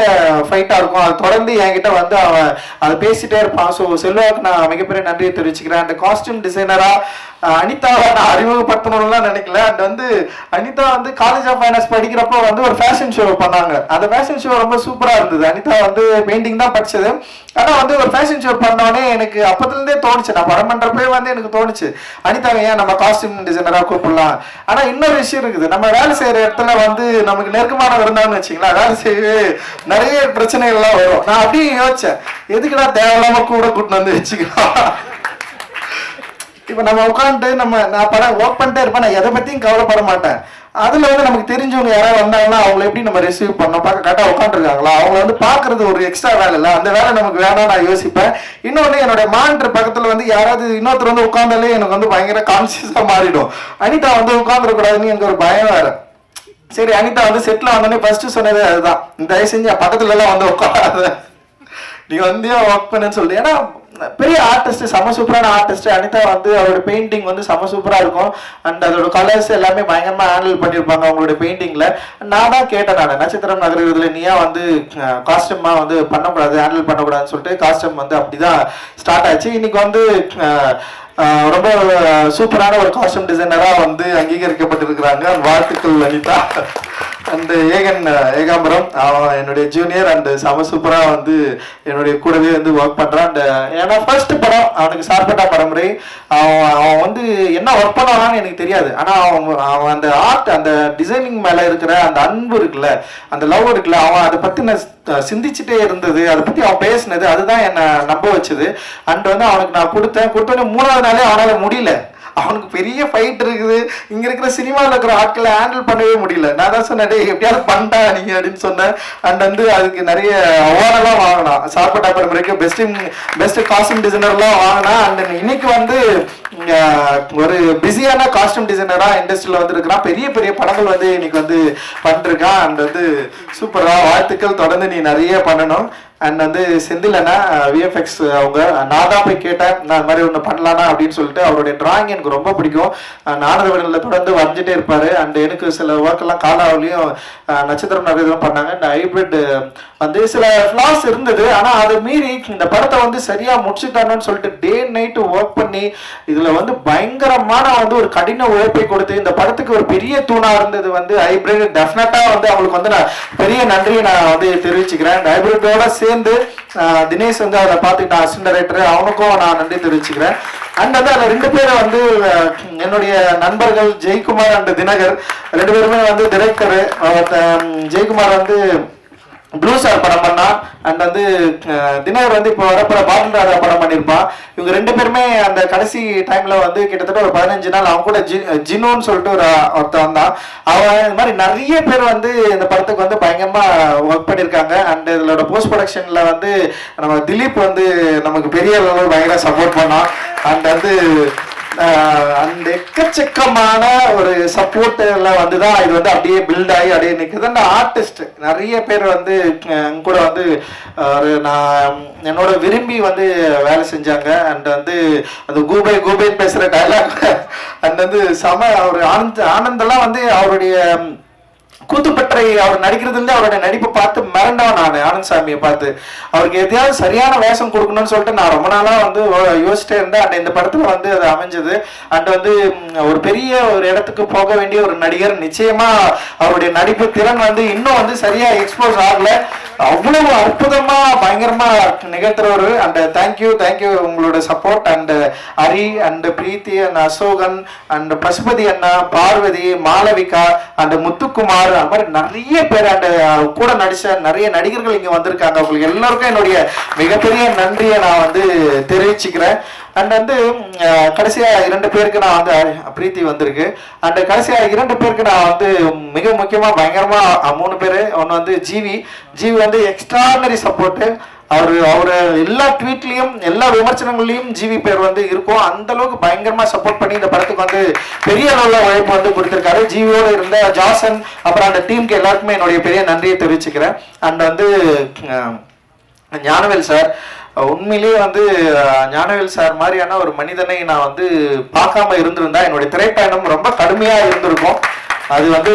ஃபைட்டாக இருக்கும். அது தொடர்ந்து என்கிட்ட வந்து அவன் அதை பேசிகிட்டே இருப்பான். ஸோ செல்வாவுக்கு நான் மிகப்பெரிய நன்றியை தெரிவிச்சுக்கிறேன். அந்த காஸ்டியூம் டிசைனராக அனிதாவை நான் அறிமுகப்படுத்தணும்லாம் நினைக்கல. அண்ட் வந்து அனிதா வந்து காலேஜ் ஆஃப் ஃபைனான்ஸ் படிக்கிறப்போ வந்து ஒரு ஃபேஷன் ஷோ பண்ணாங்க. அந்த ஃபேஷன் ஷோ ரொம்ப சூப்பராக இருந்தது. அனிதா வந்து பெயிண்டிங் தான் படிச்சது. ஆனால் வந்து ஒரு ஃபேஷன் ஷோ பண்ணோடனே எனக்கு அப்பத்துலேருந்தே தோணுச்சு, நான் படம் பண்ணுறப்பே வந்து எனக்கு தோணுச்சு அனிதாவை ஏன் நம்ம காஸ்டியூம் டிசைனராக கூப்பிடலாம். ஆனால் இன்னொரு விஷயம் இருக்குது, நம்ம வேலை செய்கிற இடத்துல வந்து நமக்கு நெருக்கமானவர் இருந்தான்னு வச்சிங்களா, வேலை செய்யவே நிறைய பிரச்சனைகள்லாம் வரும். நான் அப்படியே யோசிச்சேன், எதுக்குடா தேவையில்லாமல் கூட கூட்டின்னு வந்து வச்சுக்கலாம். இப்போ நம்ம உட்காந்துட்டு நான் படம் ஒர்க் பண்ணிட்டே இருப்பேன், நான் எதை பற்றியும் கவலைப்பட மாட்டேன். அதில் வந்து நமக்கு தெரிஞ்சவங்க யாராவது வந்தாங்கன்னா அவங்கள எப்படி நம்ம ரிசீவ் பண்ணோம், பார்க்க கரெக்டாக உட்காந்துருக்காங்களா, அவங்கள வந்து பார்க்குறது ஒரு எக்ஸ்ட்ரா வேலை இல்லை, அந்த வேலை நமக்கு வேணாம் நான் யோசிப்பேன். இன்னொன்று என்னுடைய மானிட்டர் பக்கத்தில் வந்து யாராவது இன்னொருத்தர் வந்து உட்காந்தாலே எனக்கு வந்து பயங்கர கான்சியஸாக மாறிடும். அனிதா வந்து உட்காந்துருக்கூடாதுன்னு எனக்கு ஒரு பயம் வேறு. சரி, அனிதா வந்து செட்டில் வந்தோடனே ஃபஸ்ட்டு சொன்னதே அதுதான், தயவு செஞ்சு பக்கத்துலலாம் வந்து உட்காராத, நீ வந்து ஒர்க் பண்ணுன்னு சொல்லி. ஏன்னா பெரிய ஆர்டிஸ்ட், செம சூப்பரான ஆர்டிஸ்ட் அனிதா வந்து அவரோட பெயிண்டிங் வந்து செம சூப்பராக இருக்கும். அண்ட் அதோட கலர்ஸ் எல்லாமே பயங்கரமாக ஹேண்டில் பண்ணியிருப்பாங்க அவங்களோட பெயிண்டிங்கில். நான் தான் கேட்டேன், நான் நட்சத்திரம் நகரத்தில் நீயா வந்து காஸ்டியூமாக வந்து பண்ணக்கூடாது, ஹேண்டில் பண்ணக்கூடாதுன்னு சொல்லிட்டு காஸ்டியூம் வந்து அப்படி தான் ஸ்டார்ட் ஆச்சு. இன்னைக்கு வந்து ரொம்ப சூப்பரான ஒரு காஸ்டியூம் டிசைனராக வந்து அங்கீகரிக்கப்பட்டிருக்கிறாங்க. வாழ்த்துக்கள் அனிதா. அண்ட் ஏகாம்பரம் அவன் என்னுடைய ஜூனியர் அண்ட் செம சூப்பராக வந்து என்னுடைய கூடவே வந்து ஒர்க் பண்ணுறான். அண்ட் ஏன்னா ஃபர்ஸ்ட் படம் அவனுக்கு சார்பட்டா பரம்பரை, அவன் வந்து என்ன ஒர்க் பண்ணுவான்னு எனக்கு தெரியாது. ஆனால் அவன் அந்த ஆர்ட், அந்த டிசைனிங் மேலே இருக்கிற அந்த அன்பு இருக்குல்ல, அந்த லவ் இருக்குல்ல, அவன் அதை பற்றி நான் சிந்திச்சுட்டே இருந்தது, அதை பற்றி அவன் பேசினது, அதுதான் என்னை நம்ப வச்சுது. அண்ட் வந்து அவனுக்கு நான் கொடுத்தோடனே 3வது நாளே அவனால் முடியல. அவனுக்கு பெரிய ஃபைட் இருக்குது, இங்கே இருக்கிற சினிமாவில் இருக்கிற ஆட்களை ஹேண்டில் பண்ணவே முடியல. நான் தான் சொன்னேன், எப்படியாவது பண்ணிட்டா நீங்கள் அப்படின்னு சொன்னேன். அண்ட் வந்து அதுக்கு நிறைய அவார்டெல்லாம் வாங்கினான். சார்பட்டா பரம்பரைக்கு பெஸ்ட் காஸ்டியூம் டிசைனர்லாம் வாங்கினா. அண்ட் இன்னைக்கு வந்து ஒரு பிஸியான காஸ்டியூம் டிசைனராக இண்டஸ்ட்ரியில் வந்து இருக்கிறான். பெரிய பெரிய படங்கள் வந்து இன்னைக்கு வந்து பண்ணிருக்கான். அண்ட் வந்து சூப்பராக வாழ்த்துக்கள், தொடர்ந்து நீ நிறைய பண்ணணும். அண்ட் வந்து செந்திலண்ணா விஎஃப்எக்ஸ் அவங்க, நான் தான் போய் கேட்டேன் நான் இது மாதிரி ஒன்று பண்ணலான்னா அப்படின்னு சொல்லிட்டு. அவருடைய டிராயிங் எனக்கு ரொம்ப பிடிக்கும். நாடகங்களில் தொடர்ந்து வரைஞ்சிட்டே இருப்பார். அண்ட் எனக்கு சில ஒர்க்கெல்லாம் காலாவிலையும் நட்சத்திரம் நகரம் பண்ணாங்க. இந்த ஹைப்ரிட் வந்து சில ஃப்ளாஸ் இருந்தது, ஆனால் அதை மீறி இந்த படத்தை வந்து சரியாக முடிச்சுட்டானு சொல்லிட்டு டே நைட்டு ஒர்க் பண்ணி இதில் வந்து பயங்கரமான வந்து ஒரு கடின உழைப்பை கொடுத்து இந்த படத்துக்கு ஒரு பெரிய தூணாக இருந்தது வந்து ஹைப்ரிட். டெஃபினட்டாக வந்து அவங்களுக்கு வந்து நான் பெரிய நன்றியை நான் வந்து தெரிவிச்சுக்கிறேன். இந்த ஹைப்ரிட்டோட சேர்ந்து தினேஷ் வந்து அதை பார்த்துக்கிட்ட அசிஸ்டன்ட் டைரக்டர், அவனுக்கும் நான் நன்றி தெரிவிச்சுக்கிறேன். அண்ட் வந்து அதில் 2 பேரை வந்து என்னுடைய நண்பர்கள் ஜெயக்குமார் அண்ட் தினகர், 2 பேருமே வந்து டிரெக்டரு. ஜெயக்குமார் வந்து ப்ளூ ஸ்டார் படம் பண்ணா. அண்ட் வந்து தினகர் வந்து இப்போ வரப்போற பாட்டில் ராஜா படம் பண்ணியிருப்பான். இவங்க 2 பேருமே அந்த கடைசி டைம்ல வந்து கிட்டத்தட்ட ஒரு 15 நாள் அவங்க கூட ஜினோன்னு சொல்லிட்டு ஒருத்தன் வந்தான். அவன் இந்த மாதிரி நிறைய பேர் வந்து இந்த படத்துக்கு வந்து பயங்கரமா ஒர்க் பண்ணியிருக்காங்க. அண்ட் இதோட போஸ்ட் ப்ரொடக்ஷன்ல வந்து நம்ம திலீப் வந்து நமக்கு பெரிய அளவில் பயங்கர சப்போர்ட் பண்ணான். அண்ட் வந்து அந்த எக்கச்சக்கமான ஒரு சப்போர்ட் எல்லாம் வந்துதான் இது வந்து அப்படியே பில்ட் ஆகி அப்படியே நிற்குது. அந்த ஆர்டிஸ்ட் நிறைய பேர் வந்து கூட வந்து நான் என்னோட விரும்பி வந்து வேலை செஞ்சாங்க. அண்ட் வந்து அந்த கூபை பேசுற டைலாக் அண்ட் வந்து செம அவர் ஆனந்தெல்லாம் வந்து அவருடைய கூத்துப்பற்றை அவர் நடிக்கிறதுல அவருடைய நடிப்பை பார்த்து மிரண்டவன் நான் ஆனந்த் சாமியை பார்த்து. அவருக்கு எதையாவது சரியான வேஷம் கொடுக்கணும்னு சொல்லிட்டு நான் ரொம்ப நாளாக வந்து யோசிச்சிட்டே இருந்தேன். அண்ட் இந்த படத்தில் வந்து அது அமைஞ்சது. அண்ட் வந்து ஒரு பெரிய ஒரு இடத்துக்கு போக வேண்டிய ஒரு நடிகர், நிச்சயமா அவருடைய நடிப்பு திறன் வந்து இன்னும் வந்து சரியா எக்ஸ்போஸ் ஆகல. அவ்வளவு அற்புதமா பயங்கரமா நிகழ்த்துறவர். அண்ட் தேங்க்யூ உங்களோட support. And Hari and Preethi and Asokan and Pasupathi அண்ணா, பார்வதி, மாளவிகா அண்ட் முத்துக்குமார், அது மாதிரி நிறைய பேர் அண்ட் கூட நடிச்ச நிறைய நடிகர்கள் இங்க வந்திருக்காங்க. உங்களுக்கு எல்லாருக்கும் என்னுடைய மிகப்பெரிய நன்றியை நான் வந்து தெரிவிச்சுக்கிறேன். அண்ட் வந்து கடைசியா 2 பேருக்கு நான் வந்து பிரீத்தி வந்திருக்கு. அண்ட் கடைசியா 2 பேருக்கு நான் வந்து மிக முக்கியமா பயங்கரமா 3 பேர். ஒன்று வந்து ஜிவி வந்து எக்ஸ்ட்ரானரி சப்போர்ட்டு. அவரு எல்லா ட்வீட்லயும் எல்லா விமர்சனங்கள்லயும் ஜிவி பேர் வந்து இருக்கும். அந்த அளவுக்கு பயங்கரமா சப்போர்ட் பண்ணி இந்த படத்துக்கு வந்து பெரிய அளவுல உழைப்பு வந்து கொடுத்திருக்காரு. ஜிவியோட இருந்த ஜாசன் அப்புறம் அந்த டீமுக்கு எல்லாருக்குமே என்னுடைய பெரிய நன்றியை தெரிவிச்சுக்கிறேன். அண்ட் வந்து ஞானவேல் சார், உண்மையிலேயே வந்து ஞானவேல் சார் மாதிரியான ஒரு மனிதனை நான் வந்து பார்க்காம இருந்திருந்தா என்னுடைய திரைப்பயணம் ரொம்ப கடுமையா இருந்திருக்கும். அது வந்து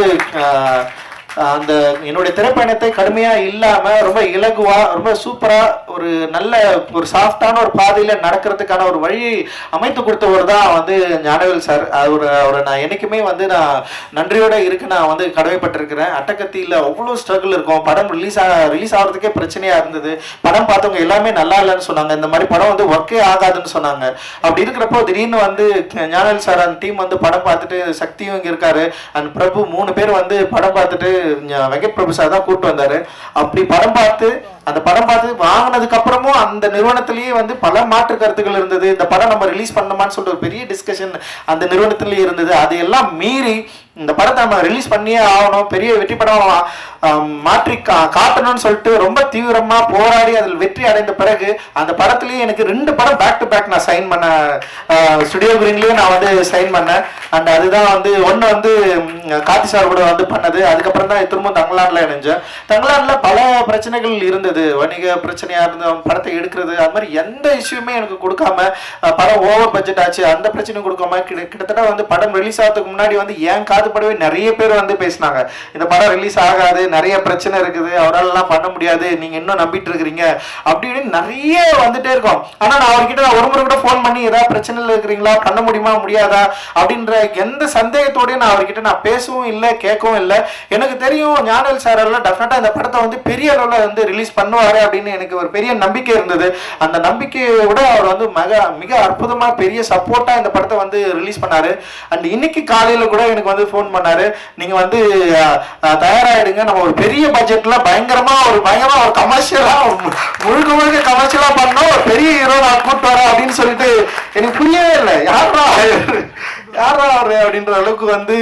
அந்த என்னுடைய திரைப்பயணத்தை கடுமையா இல்லாம ரொம்ப இலகுவா ரொம்ப சூப்பரா ஒரு நல்ல ஒரு சாஃப்டான ஒரு பாதையில நடக்கிறதுக்கான ஒரு வழி அமைத்து கொடுத்தவர் தான் வந்து ஞானவேல் சார். அவரை நான் என்னைக்குமே வந்து நான் நன்றியோட இருக்கு நான் வந்து கடமைப்பட்டிருக்கிறேன். அட்டகத்தியில் அவ்வளோ ஸ்ட்ரகிள் இருக்கும். படம் ரிலீஸ் ஆகிறதுக்கே பிரச்சனையா இருந்தது. படம் பார்த்தவங்க எல்லாமே நல்லா இல்லைன்னு சொன்னாங்க. இந்த மாதிரி படம் வந்து ஒர்க்கே ஆகாதுன்னு சொன்னாங்க. அப்படி இருக்கிறப்போ திடீர்னு வந்து ஞானவேல் சார் அந்த டீம் வந்து படம் பார்த்துட்டு, சக்தியும் இங்கே இருக்காரு அண்ட் பிரபு 3 பேர் வந்து படம் பார்த்துட்டு வெங்கட் பிரபு சார் தான் கூப்பிட்டு வந்தாரு. அப்படி அந்த படம் பார்த்து வாங்கினதுக்கு அப்புறமும் அந்த நிறுவனத்திலேயே வந்து பல மாற்று கருத்துக்கள் இருந்தது. இந்த படம் நம்ம ரிலீஸ் பண்ணணுமான்னு சொல்லிட்டு ஒரு பெரிய டிஸ்கஷன் அந்த நிறுவனத்திலேயே இருந்தது. அதையெல்லாம் மீறி இந்த படத்தை நம்ம ரிலீஸ் பண்ணியே ஆகணும், பெரிய வெற்றி படம் மாற்றி காட்டணும்னு சொல்லிட்டு ரொம்ப தீவிரமா போராடி அதில் வெற்றி அடைந்த பிறகு அந்த படத்துலயே எனக்கு 2 படம் பேக் டு பேக் நான் சைன் பண்ண ஸ்டுடியோ கிரீன்லயே நான் வந்து சைன் பண்ணேன். அண்ட் அதுதான் வந்து ஒன்று வந்து கார்த்தி சார் கூட வந்து பண்ணது. அதுக்கப்புறம் தான் திரும்ப தங்கலான்ல இணைஞ்சேன். தங்கலான்ல பல பிரச்சனைகள் இருந்தது. வணிக பிரச்சனையா இருந்த படத்தை எடுக்கிறது, அது மாதிரி எந்த இஷ்யூமே எனக்கு கொடுக்காம படம் ஓவர் பட்ஜெட் ஆச்சு அந்த பிரச்சனையும் கொடுக்காம கிட்டத்தட்ட வந்து படம் ரிலீஸ் ஆகிறதுக்கு முன்னாடி வந்து ஏன் காதுபடவே நிறைய பேர் வந்து பேசினாங்க, இந்த படம் ரிலீஸ் ஆகாது, நிறைய பிரச்சனை இருக்குது, அவரால் பண்ண முடியாது, நீங்க இன்னும் நம்பிட்டு இருக்கிறீங்க அப்படின்னு நிறைய வந்துட்டே இருக்கும். ஆனா நான் அவர்கிட்ட ஒரு முறை கூட ஃபோன் பண்ணி ஏதாவது பிரச்சனையில் இருக்கிறீங்களா, பண்ண முடியுமா முடியாதா அப்படின்ற எந்த சந்தேகத்தோடய நான் அவர்கிட்ட நான் பேசவும் இல்லை கேட்கவும் இல்லை. எனக்கு தெரியும் ஞானவேல் சார் எல்லாம் டெஃபினட்டா இந்த படத்தை வந்து பெரிய அளவில் வந்து ரிலீஸ் பண்ணுவாரு அப்படின்னு எனக்கு ஒரு பெரிய நம்பிக்கை இருந்தது. அந்த நம்பிக்கையை விட அவர் வந்து மிக அற்புதமா பெரிய சப்போர்ட்டா இந்த படத்தை வந்து ரிலீஸ் பண்ணாரு. அண்ட் இன்னைக்கு காலையில கூட எனக்கு வந்து ஃபோன் பண்ணாரு, நீங்க வந்து தயாராயிடுங்க, நம்ம ஒரு பெரிய பட்ஜெட்ல பயங்கரமா ஒரு கமர்ஷியலா முழுக்க கமர்ஷியலா பண்ணோம், ஒரு பெரிய ஹீரோ நான் கூப்பிட்டு வரேன் அப்படின்னு சொல்லிட்டு எனக்கு புரியவே இல்லை. யாரா அவரு அப்படின்ற அளவுக்கு வந்து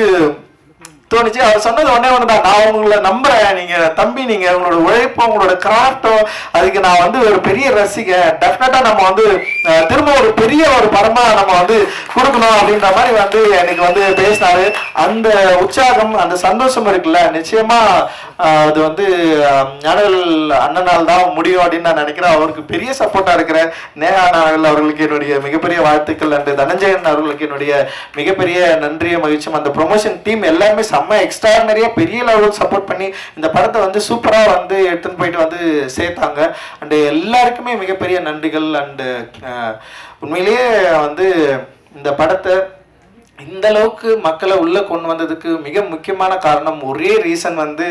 தோணுச்சு. அவர் சொன்னது ஒண்ணுதான், நான் உங்களை நம்புறேன், நீங்க தம்பி, நீங்க உங்களோட உழைப்போ உங்களோட கிராஃப்டோ அதுக்கு நான் வந்து ஒரு பெரிய ரசிகன், டெஃபினட்டா நம்ம வந்து திரும்ப ஒரு பெரிய ஒரு படமா நம்ம வந்து கொடுக்கணும் அப்படின்ற மாதிரி வந்து எனக்கு வந்து பேசினாரு. அந்த உற்சாகம் அந்த சந்தோஷம் இருக்குல்ல, நிச்சயமா அது வந்து ஞானவேல் அண்ணனால் தான் முடியும் அப்படின்னு நான் நினைக்கிறேன். அவருக்கு பெரிய சப்போர்ட்டா இருக்கிற நேஹா நாவல் அவர்களுக்கு என்னுடைய மிகப்பெரிய வாழ்த்துக்கள். அண்ட் தனஞ்சயன் அவர்களுக்கு என்னுடைய மிகப்பெரிய நன்றியை மகிழ்ச்சியும். அந்த ப்ரொமோஷன் டீம் எல்லாருமே செம்ம எக்ஸ்ட்ராடனரியா பெரிய லெவலுக்கு சப்போர்ட் பண்ணி இந்த படத்தை வந்து சூப்பரா வந்து எடுத்துன்னு போயிட்டு வந்து சேர்த்தாங்க. அண்ட் எல்லாருக்குமே மிகப்பெரிய நன்றிகள். அண்டு உண்மையிலேயே வந்து இந்த படத்தை இந்த அளவுக்கு மக்களை உள்ள கொண்டு வந்ததுக்கு மிக முக்கியமான காரணம், ஒரே ரீசன் வந்து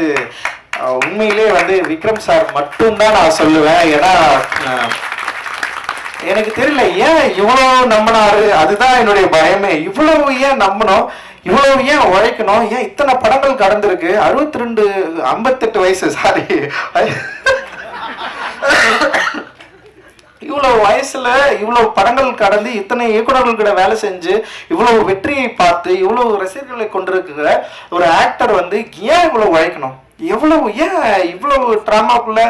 உண்மையிலே வந்து விக்ரம் சார் மட்டும்தான் நான் சொல்லுவேன். ஏன்னா எனக்கு தெரியல ஏன் இவ்வளோ நம்பினாரு, அதுதான் என்னுடைய பயமே. இவ்வளவு ஏன் நம்பணும், இவ்வளவு ஏன் உழைக்கணும், ஏன் இத்தனை படங்கள் கடந்திருக்கு, 58 வயசு, சாரி, இவ்வளவு வயசுல இவ்வளவு படங்கள் கடந்து இத்தனை இயக்குநர்கள் கிட்ட வேலை செஞ்சு இவ்வளவு வெற்றியை பார்த்து இவ்வளவு ரசிகர்களை கொண்டிருக்கிற ஒரு ஆக்டர் வந்து ஏன் இவ்வளவு உழைக்கணும், எவ்வளவு ஏன் இவ்வளவு ட்ராமாக்குள்ள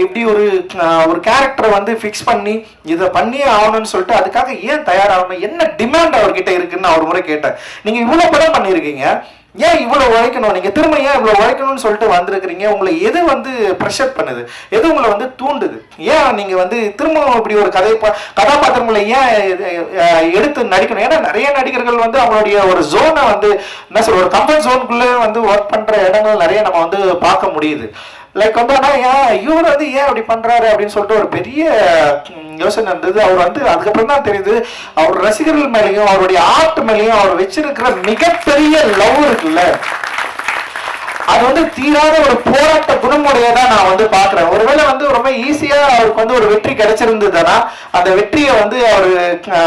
இப்படி ஒரு கேரக்டரை வந்து ஃபிக்ஸ் பண்ணி இதை பண்ணியே ஆகணும்னு சொல்லிட்டு அதுக்காக ஏன் தயாராகணும், என்ன டிமாண்ட் அவர்கிட்ட இருக்குன்னு நான் ஒரு முறை கேட்டேன். நீங்க இவ்வளவு படம் பண்ணியிருக்கீங்க, ஏன் இவ்வளவு உழைக்கணும், நீங்க திரும்ப ஏன் இவ்வளவு உழைக்கணும்னு சொல்லிட்டு வந்திருக்கிறீங்க, உங்களை எது வந்து ப்ரெஷர் பண்ணுது, எது உங்களை வந்து தூண்டுது, ஏன் நீங்க வந்து திரும்ப இப்படி ஒரு கதாபாத்திரங்களை ஏன் எடுத்து நடிக்கணும். ஏன்னா நிறைய நடிகர்கள் வந்து அவங்களுடைய ஒரு ஜோனை வந்து என்ன சொல்ற ஒரு கம்ஃபர்ட் ஜோனுக்குள்ளே வந்து ஒர்க் பண்ற இடங்கள் நிறைய நம்ம வந்து பார்க்க முடியுது. லைக் வந்து ஆனால் இவர் வந்து ஏன் அப்படி பண்றாரு அப்படின்னு சொல்லிட்டு ஒரு பெரிய யோசனை இருந்தது. அவர் வந்து அதுக்கப்புறம் தான் தெரியுது, அவர் ரசிகர்கள் மேலேயும் அவருடைய ஆர்ட் மேலேயும் அவர் வச்சிருக்கிற மிகப்பெரிய லவ் இருக்குல்ல, அது வந்து தீராத ஒரு போராட்ட குணமுடையதான் நான் வந்து பாக்குறேன். ஒருவேளை வந்து ஒரு வெற்றி கிடைச்சிருந்ததுன்னா அந்த வெற்றியை வந்து அவர்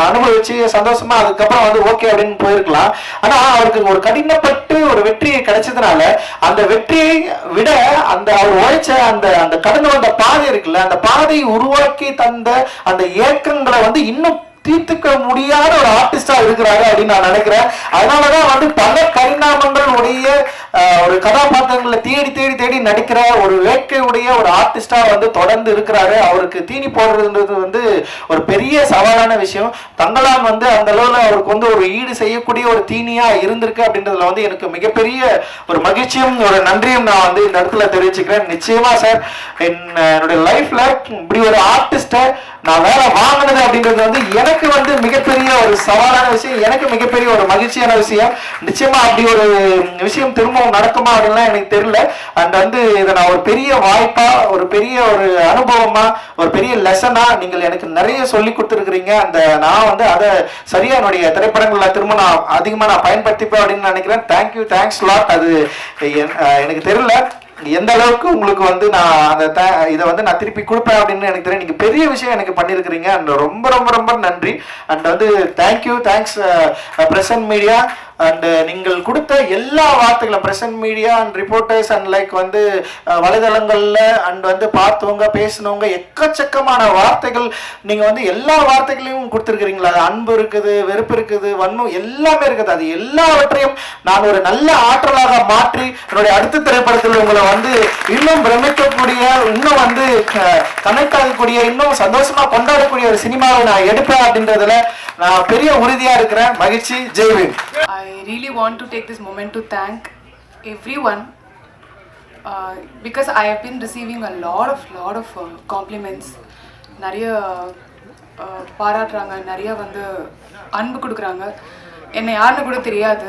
அனுபவிச்சு சந்தோஷமா அதுக்கப்புறம் வந்து ஓகே அப்படின்னு போயிருக்கலாம். ஆனா அவருக்கு ஒரு கடினப்பட்டு ஒரு வெற்றி கிடைச்சதுனால அந்த வெற்றியை விட அந்த அவர் உழைச்ச அந்த அந்த கடந்து வந்த பாதை இருக்குல்ல, அந்த பாதையை உருவாக்கி தந்த அந்த ஏக்கங்களை வந்து இன்னும் தீர்த்துக்க முடியாத ஒரு ஆர்டிஸ்டா இருக்கிறாரு அப்படின்னு நான் நினைக்கிறேன். அதனாலதான் வந்து பல பரிணாமங்களுடைய ஒரு கதாபாத்திரங்களை தேடி தேடி தேடி நடிக்கிற ஒரு வேட்கையுடைய ஒரு ஆர்டிஸ்டா வந்து தொடர்ந்து இருக்கிறாரு. அவருக்கு தீனி போடுறதுன்றது வந்து ஒரு பெரிய சவாலான விஷயம். தங்கலான் வந்து அந்த அளவுல அவருக்கு வந்து ஒரு ஈடு செய்யக்கூடிய ஒரு தீனியா இருந்திருக்கு அப்படின்றதுல வந்து எனக்கு மிகப்பெரிய ஒரு மகிழ்ச்சியும் ஒரு நன்றியும் நான் வந்து இந்த இடத்துல தெரிவிச்சுக்கிறேன். நிச்சயமா சார், என்னுடைய லைஃப்ல இப்படி ஒரு ஆர்டிஸ்ட நான் வேலை வாங்கினது அப்படின்றது வந்து எனக்கு வந்து மிகப்பெரிய ஒரு சவாலான விஷயம், எனக்கு மிகப்பெரிய ஒரு மகிழ்ச்சியான விஷயம். நிச்சயமா அப்படி ஒரு விஷயம் திரும்பவும் நடக்குமா அப்படின்லாம் எனக்கு தெரியல. அண்ட் வந்து இதை நான் ஒரு பெரிய வாய்ப்பா, ஒரு பெரிய ஒரு அனுபவமா, ஒரு பெரிய லெசனா நீங்கள் எனக்கு நிறைய சொல்லி கொடுத்துருக்கிறீங்க. அந்த நான் வந்து அதை சரியா என்னுடைய திரைப்படங்கள்ல திரும்ப நான் அதிகமா நான் பயன்படுத்திப்பேன் அப்படின்னு நினைக்கிறேன். Thank you, thanks lot. அது எனக்கு தெரியல எந்த அளவுக்கு உங்களுக்கு வந்து நான் அந்த இதை வந்து நான் திருப்பி கொடுப்பேன் அப்படின்னு எனக்கு தெரியும். நீங்க பெரிய விஷயம் எனக்கு பண்ணியிருக்கிறீங்க. அண்ட் ரொம்ப ரொம்ப ரொம்ப நன்றி. அண்ட் வந்து thank you, thanks present media. And நீங்கள் கொடுத்த எல்லா வார்த்தைகளும் present media and reporters and like வந்து வலைதளங்கள்ல அண்ட் வந்து பார்த்தவங்க பேசினவங்க எக்கச்சக்கமான வார்த்தைகள் நீங்க வந்து எல்லா வார்த்தைகளையும் கொடுத்துருக்கிறீங்களா. அது அன்பு இருக்குது, வெறுப்பு இருக்குது, வன்மம் எல்லாமே இருக்குது. அது எல்லாவற்றையும் நான் ஒரு நல்ல ஆற்றலாக மாற்றி என்னுடைய அடுத்த திரைப்படத்தில் உங்களை வந்து இன்னும் பிரமிக்கக்கூடிய, இன்னும் வந்து கனெக்ட் ஆகக்கூடிய, இன்னும் சந்தோஷமா கொண்டாடக்கூடிய ஒரு சினிமாவை நான் எடுப்பேன் அப்படின்றதுல நான் பெரிய உறுதியா இருக்கிறேன். மகிழ்ச்சி. Jaivin. I really want to take this moment to thank everyone because I have been receiving a lot of compliments. நிறைய பாராட்டுறாங்க, நிறைய வந்து அன்பு கொடுக்குறாங்க. என்னை யாருன்னு கூட தெரியாது.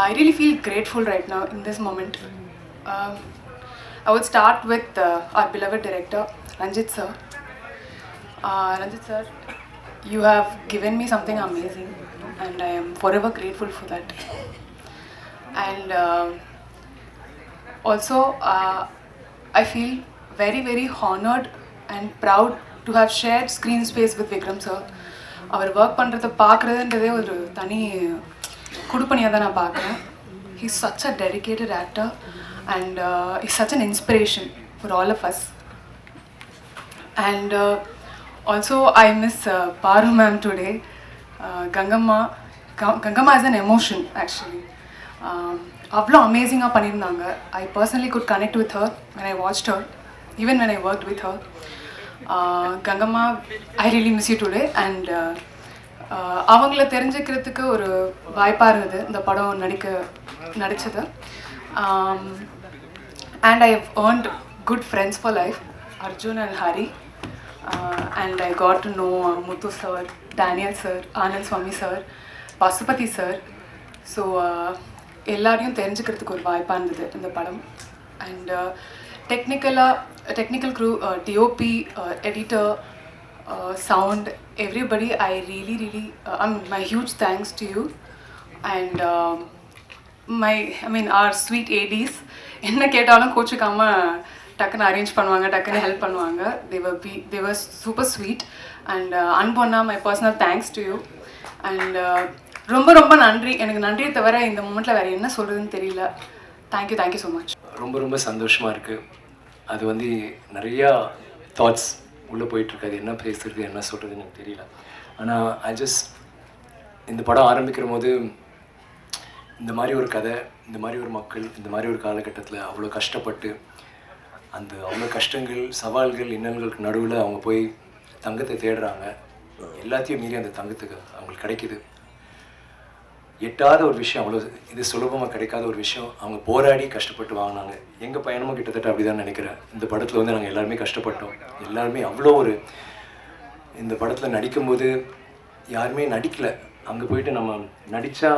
I really feel grateful right now in this moment. I would start with our beloved director Ranjit sir. Ranjit sir, you have given me something amazing and I am forever grateful for that. And also I feel very very honored and proud to have shared screen space with Vikram sir. அவர் work பண்ணுறதை பார்க்குறதுன்றதே ஒரு தனி குடுப்பணியாக தான் நான் பார்க்குறேன். He's such a dedicated actor and he's such an inspiration for all of us. And also I miss Paru ma'am today. Gangamma is an emotion actually. அவ்வளோ அமேசிங்காக பண்ணியிருந்தாங்க. I personally could connect with her when I watched her, even when I worked with her. Gangamma, I really miss you today. And அவங்கள தெரிஞ்சுக்கிறதுக்கு ஒரு வாய்ப்பாக இருந்தது இந்த படம் நடித்தது. And I have earned good friends for life, Arjun and Hari. And I got to know Muthu sir, Daniel sir, Anand Swami sir, Pasupati sir. So எல்லாரையும் தெரிஞ்சுக்கிறதுக்கு ஒரு வாய்ப்பாக இருந்தது இந்த படம். And technical crew, DOP, editor, sound, everybody, I really my huge thanks to you. And our sweet ADs, என்ன கேட்டாலும் கோச்சுக்காம டக்குன்னு அரேஞ்ச் பண்ணுவாங்க, டக்குன்னு ஹெல்ப் பண்ணுவாங்க. they were super sweet. And அன்பொன்னா, my personal thanks to you. And ரொம்ப ரொம்ப நன்றி. எனக்கு நன்றியை தவிர இந்த மூமெண்ட்டில் வேறு என்ன சொல்கிறதுன்னு தெரியல. Thank you so much. ரொம்ப சந்தோஷமாக இருக்குது. அது வந்து நிறையா தாட்ஸ் உள்ளே போயிட்டுருக்கு. அது என்ன பேசுறது, என்ன சொல்கிறதுன்னு எனக்கு தெரியல. ஆனால் இந்த படம் ஆரம்பிக்கிற போது இந்த மாதிரி ஒரு கதை, இந்த மாதிரி ஒரு மக்கள், இந்த மாதிரி ஒரு காலகட்டத்தில் அவ்வளோ கஷ்டப்பட்டு அவ்வளோ கஷ்டங்கள், சவால்கள், இன்னல்களுக்கு நடுவில் அவங்க போய் தங்கத்தை தேடுறாங்க. எல்லாத்தையும் மீறி அந்த தங்கத்துக்கு அவங்களுக்கு கிடைக்கிது. எட்டாத ஒரு விஷயம், அவ்வளோ இது சுலபமாக கிடைக்காத ஒரு விஷயம் அவங்க போராடி கஷ்டப்பட்டு வாங்கினாங்க. எங்கள் பயணமும் கிட்டத்தட்ட அப்படி தான் நினைக்கிறேன். இந்த படத்தில் வந்து நாங்கள் எல்லாருமே கஷ்டப்பட்டோம். எல்லாருமே அவ்வளோ இந்த படத்தில் நடிக்கும்போது யாருமே நடிக்கலை. அங்கே போயிட்டு நம்ம நடித்தா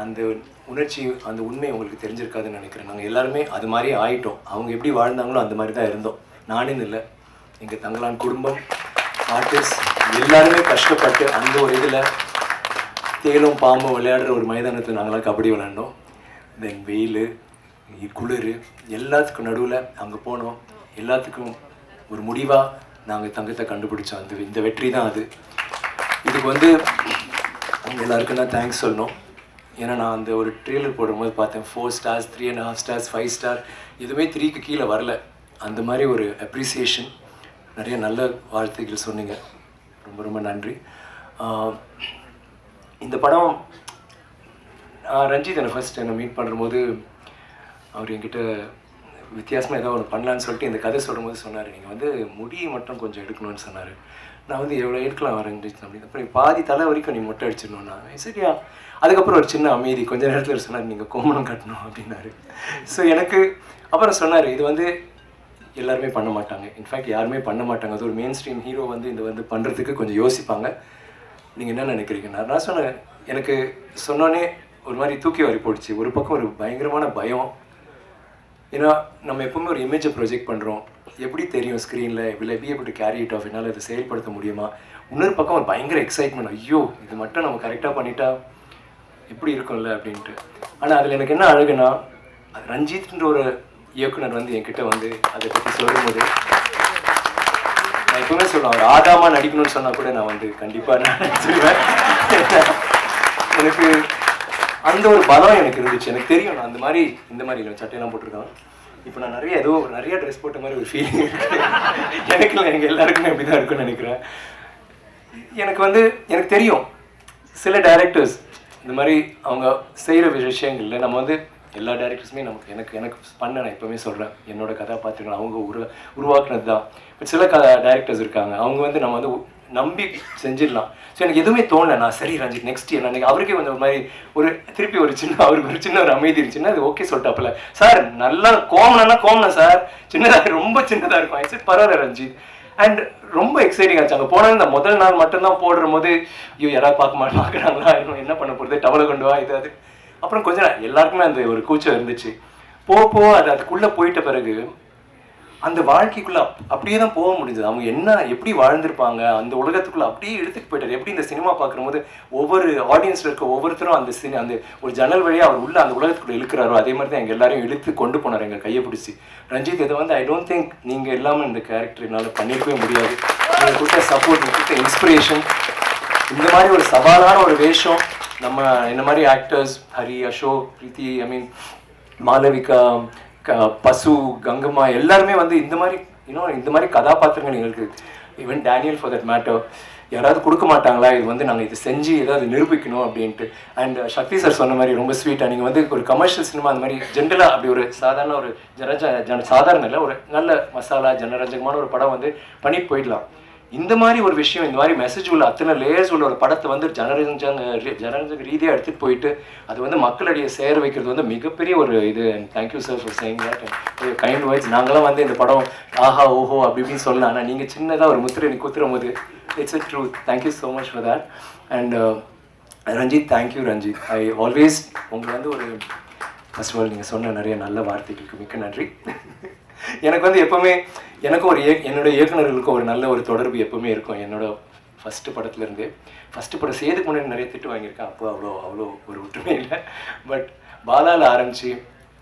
அந்த உணர்ச்சி, அந்த உண்மை உங்களுக்கு தெரிஞ்சிருக்காதுன்னு நினைக்கிறேன். நாங்கள் எல்லாருமே அது மாதிரியே ஆகிட்டோம். அவங்க எப்படி வாழ்ந்தாங்களோ அந்த மாதிரி தான் இருந்தோம். நானும் இல்லை, எங்கள் தங்கலான் குடும்பம், ஆர்டிஸ்ட் எல்லாருமே கஷ்டப்பட்டு அந்த ஒரு இதில் தேலும் பாம்பும் விளையாடுற ஒரு மைதானத்தில் நாங்களாம் கபடி விளையாண்டோம். தென் வெயில், குளிர், எல்லாத்துக்கும் நடுவில் அங்கே போனோம். எல்லாத்துக்கும் ஒரு முடிவாக நாங்கள் தங்கத்தை கண்டுபிடிச்சோம். இந்த வெற்றி தான் அது. இதுக்கு வந்து அவங்க எல்லாருக்கும் தான் தேங்க்ஸ் சொல்லணும். ஏன்னா நான் அந்த ஒரு ட்ரெய்லர் போடும்போது பார்த்தேன் 4 ஸ்டார்ஸ் 3.5 ஸ்டார்ஸ் 5 ஸ்டார் எதுவுமே 3க்கு கீழே வரல. அந்த மாதிரி ஒரு அப்ரிசியேஷன், நிறைய நல்ல வார்த்தைகள் சொன்னீங்க. ரொம்ப ரொம்ப நன்றி. இந்த படம் ரஞ்சித் என்னை ஃபர்ஸ்ட் என்னை மீட் பண்ணும்போது அவர் என்கிட்ட வித்தியாசமாக ஏதோ ஒன்று பண்ணலான்னு சொல்லிட்டு இந்த கதை சொல்லும்போது சொன்னார், நீங்கள் வந்து முடியை மட்டும் கொஞ்சம் எடுக்கணும்னு சொன்னார். நான் வந்து எவ்வளோ எடுக்கலாம் ரஞ்சித் அப்படின்னு. அப்புறம் பாதி தலை வரைக்கும் நீ மொட்டை அடிச்சிடணும்னா சரியா. அதுக்கப்புறம் ஒரு சின்ன அமைதி, கொஞ்ச நேரத்தில் சொன்னார் நீங்கள் கோமணம் கட்டணும் அப்படின்னாரு. ஸோ எனக்கு அப்புறம் சொன்னார், இது வந்து எல்லாருமே பண்ண மாட்டாங்க, இன்ஃபேக்ட் யாருமே பண்ண மாட்டாங்க. அது ஒரு மெயின் ஸ்ட்ரீம் ஹீரோ வந்து இந்த வந்து பண்ணுறதுக்கு கொஞ்சம் யோசிப்பாங்க. நீங்கள் என்ன நினைக்கிறீங்கன்னா நான் சொன்னேன், எனக்கு சொன்னோன்னே ஒரு மாதிரி தூக்கி வாரி போடுச்சு. ஒரு பக்கம் ஒரு பயங்கரமான பயம், ஏன்னா நம்ம எப்பவுமே ஒரு இமேஜை ப்ரொஜெக்ட் பண்ணுறோம், எப்படி தெரியும் ஸ்க்ரீனில், will I be able to carry it off, என்னால் அதை செயல்படுத்த முடியுமா. இன்னொரு பக்கம் ஒரு பயங்கர எக்ஸைட்மெண்ட், ஐயோ இது மட்டும் நம்ம கரெக்டாக பண்ணிட்டா எப்படி இருக்கும்ல அப்படின்ட்டு. ஆனால் அதில் எனக்கு என்ன அழகுனா, ரஞ்சித்ன்ற ஒரு இயக்குனர் வந்து என்கிட்ட வந்து அதை பற்றி சொல்லும்போது நான் எப்பவுமே சொல்லுவேன், அவர் ஆதாமா நடிக்கணும்னு சொன்னால் கூட நான் வந்து கண்டிப்பாக நான் நடிச்சிருவேன். எனக்கு அந்த ஒரு பலம் எனக்கு இருந்துச்சு. எனக்கு தெரியும் நான் அந்த மாதிரி இந்த மாதிரி இல்லை சட்டையெல்லாம் போட்டிருக்கேன். இப்போ நான் நிறைய ட்ரெஸ் போட்ட மாதிரி ஒரு ஃபீலிங் இருக்குது எனக்கு. இல்லை, எங்கள் எல்லாருக்குமே அப்படி தான் இருக்குன்னு நினைக்கிறேன். எனக்கு தெரியும் சில டைரக்டர்ஸ் இந்த மாதிரி அவங்க செய்கிற விஷயங்கள்ல நம்ம வந்து எல்லா டைரக்டர்ஸுமே எனக்கு பண்ண நான் எப்போவுமே சொல்கிறேன், என்னோட கதாபாத்திரங்கள் அவங்க உருவாக்குனது தான். பட் சில டைரக்டர்ஸ் இருக்காங்க, அவங்க வந்து நம்ம வந்து நம்பி செஞ்சிடலாம். ஸோ எனக்கு எதுவுமே தோணலை. நான் சரி ரஞ்சித் நெக்ஸ்ட் இயர் நான் அவருக்கே வந்து ஒரு மாதிரி திருப்பி அவருக்கு ஒரு சின்ன ஒரு அமைதி இருந்துச்சுன்னா அது ஓகே சொல்லிட்டாப்புல, சார் நல்லா கோமனா சார் சின்னதாக ரொம்ப சின்னதாக இருக்கும். ஐ சார் பரவாயில்ல ரஞ்சித். அண்ட் ரொம்ப எக்ஸைட்டிங் ஆச்சு. அங்கே போனால் இந்த முதல் நாள் மட்டும்தான் போடுற போது ஐயோ யாராவது பார்க்குறாங்களா, என்ன பண்ண போகிறது, டவலை கொண்டு வா இது அது. அப்புறம் கொஞ்சம் எல்லாருக்குமே அந்த ஒரு கூச்சம் இருந்துச்சு. அதுக்குள்ளே போயிட்ட பிறகு அந்த வாழ்க்கைக்குள்ளே அப்படியே தான் போக முடிஞ்சது. அவங்க எப்படி வாழ்ந்திருப்பாங்க அந்த உலகத்துக்குள்ளே அப்படியே எடுத்துகிட்டு போயிட்டார். எப்படி இந்த சினிமா பார்க்கும்போது ஒவ்வொரு ஆடியன்ஸில் இருக்க ஒவ்வொருத்தரும் அந்த ஒரு ஜன்னல் வழியாக அவர் உள்ள அந்த உலகத்துக்குள்ளே இழுக்கிறாரோ அதே மாதிரி தான் எங்கள் எல்லாரையும் இழுத்து கொண்டு போனார் எங்கள் கையை பிடிச்சி. ரஞ்சித் இதை வந்து ஐ டோன்ட் திங்க் நீங்கள் இல்லாமல் இந்த கேரக்டர் என்னால் பண்ணியிருக்கவே முடியாது. நீங்கள் கொடுத்த சப்போர்ட், நீங்கள் கொடுத்த இன்ஸ்பிரேஷன், இந்த மாதிரி ஒரு சவாலான ஒரு வேஷம் நம்ம இந்த மாதிரி ஆக்டர்ஸ் ஹரி, அசோக், பிரீத்தி, மாளவிகா, பசு, கங்கம்மா எல்லாருமே வந்து இந்த மாதிரி கதாபாத்திரங்கள் எங்களுக்கு, even Daniel for that matter, யாராவது கொடுக்க மாட்டாங்களா, இது வந்து நாங்கள் இது செஞ்சு ஏதாவது நிரூபிக்கணும் அப்படின்ட்டு. அண்ட் சக்தி சார் சொன்ன மாதிரி ரொம்ப ஸ்வீட்டாக, நீங்கள் வந்து ஒரு கமர்ஷியல் சினிமா அந்த மாதிரி ஜென்ரலாக அப்படி ஒரு சாதாரண ஒரு சாதாரண இல்லை, ஒரு நல்ல மசாலா ஜனரஞ்சகமான ஒரு படம் வந்து பண்ணிட்டு போயிடலாம். இந்த மாதிரி ஒரு விஷயம், இந்த மாதிரி மெசேஜ் உள்ள அத்தனை லேயர்ஸ் உள்ள ஒரு படத்தை வந்து ஜனரஞ்சக ரீதியாக எடுத்துகிட்டு போயிட்டு அது வந்து மக்களிடையே சேர வைக்கிறது வந்து மிகப்பெரிய ஒரு இது. Thank you sir for saying that kind words. நாங்களாம் வந்து இந்த படம் ஆஹா ஓஹோ அப்படி இப்படின்னு சொல்லலாம், ஆனால் நீங்கள் சின்னதாக ஒரு முத்திரை குத்துற போது it's a truth. Thank you so much for that. And Ranjith, thank you Ranjith. I always உங்களை வந்து ஒரு ஃபர்ஸ்ட் ஆஃப் ஆல் நீங்கள் சொன்ன நிறைய நல்ல வார்த்தைகளுக்கு மிக்க நன்றி. எனக்கு வந்து எப்போவுமே என்னோட இயக்குநர்களுக்கும் ஒரு நல்ல ஒரு தொடர்பு எப்போவுமே இருக்கும். என்னோட ஃபஸ்ட்டு படத்துலேருந்து ஃபஸ்ட்டு படம் செய்யறதுக்கு முன்னாடி நிறைய திட்டு வாங்கியிருக்கேன். அப்போ அவ்வளோ ஒரு ஒற்றுமை இல்லை. பட் பாலாவில் ஆரம்பித்து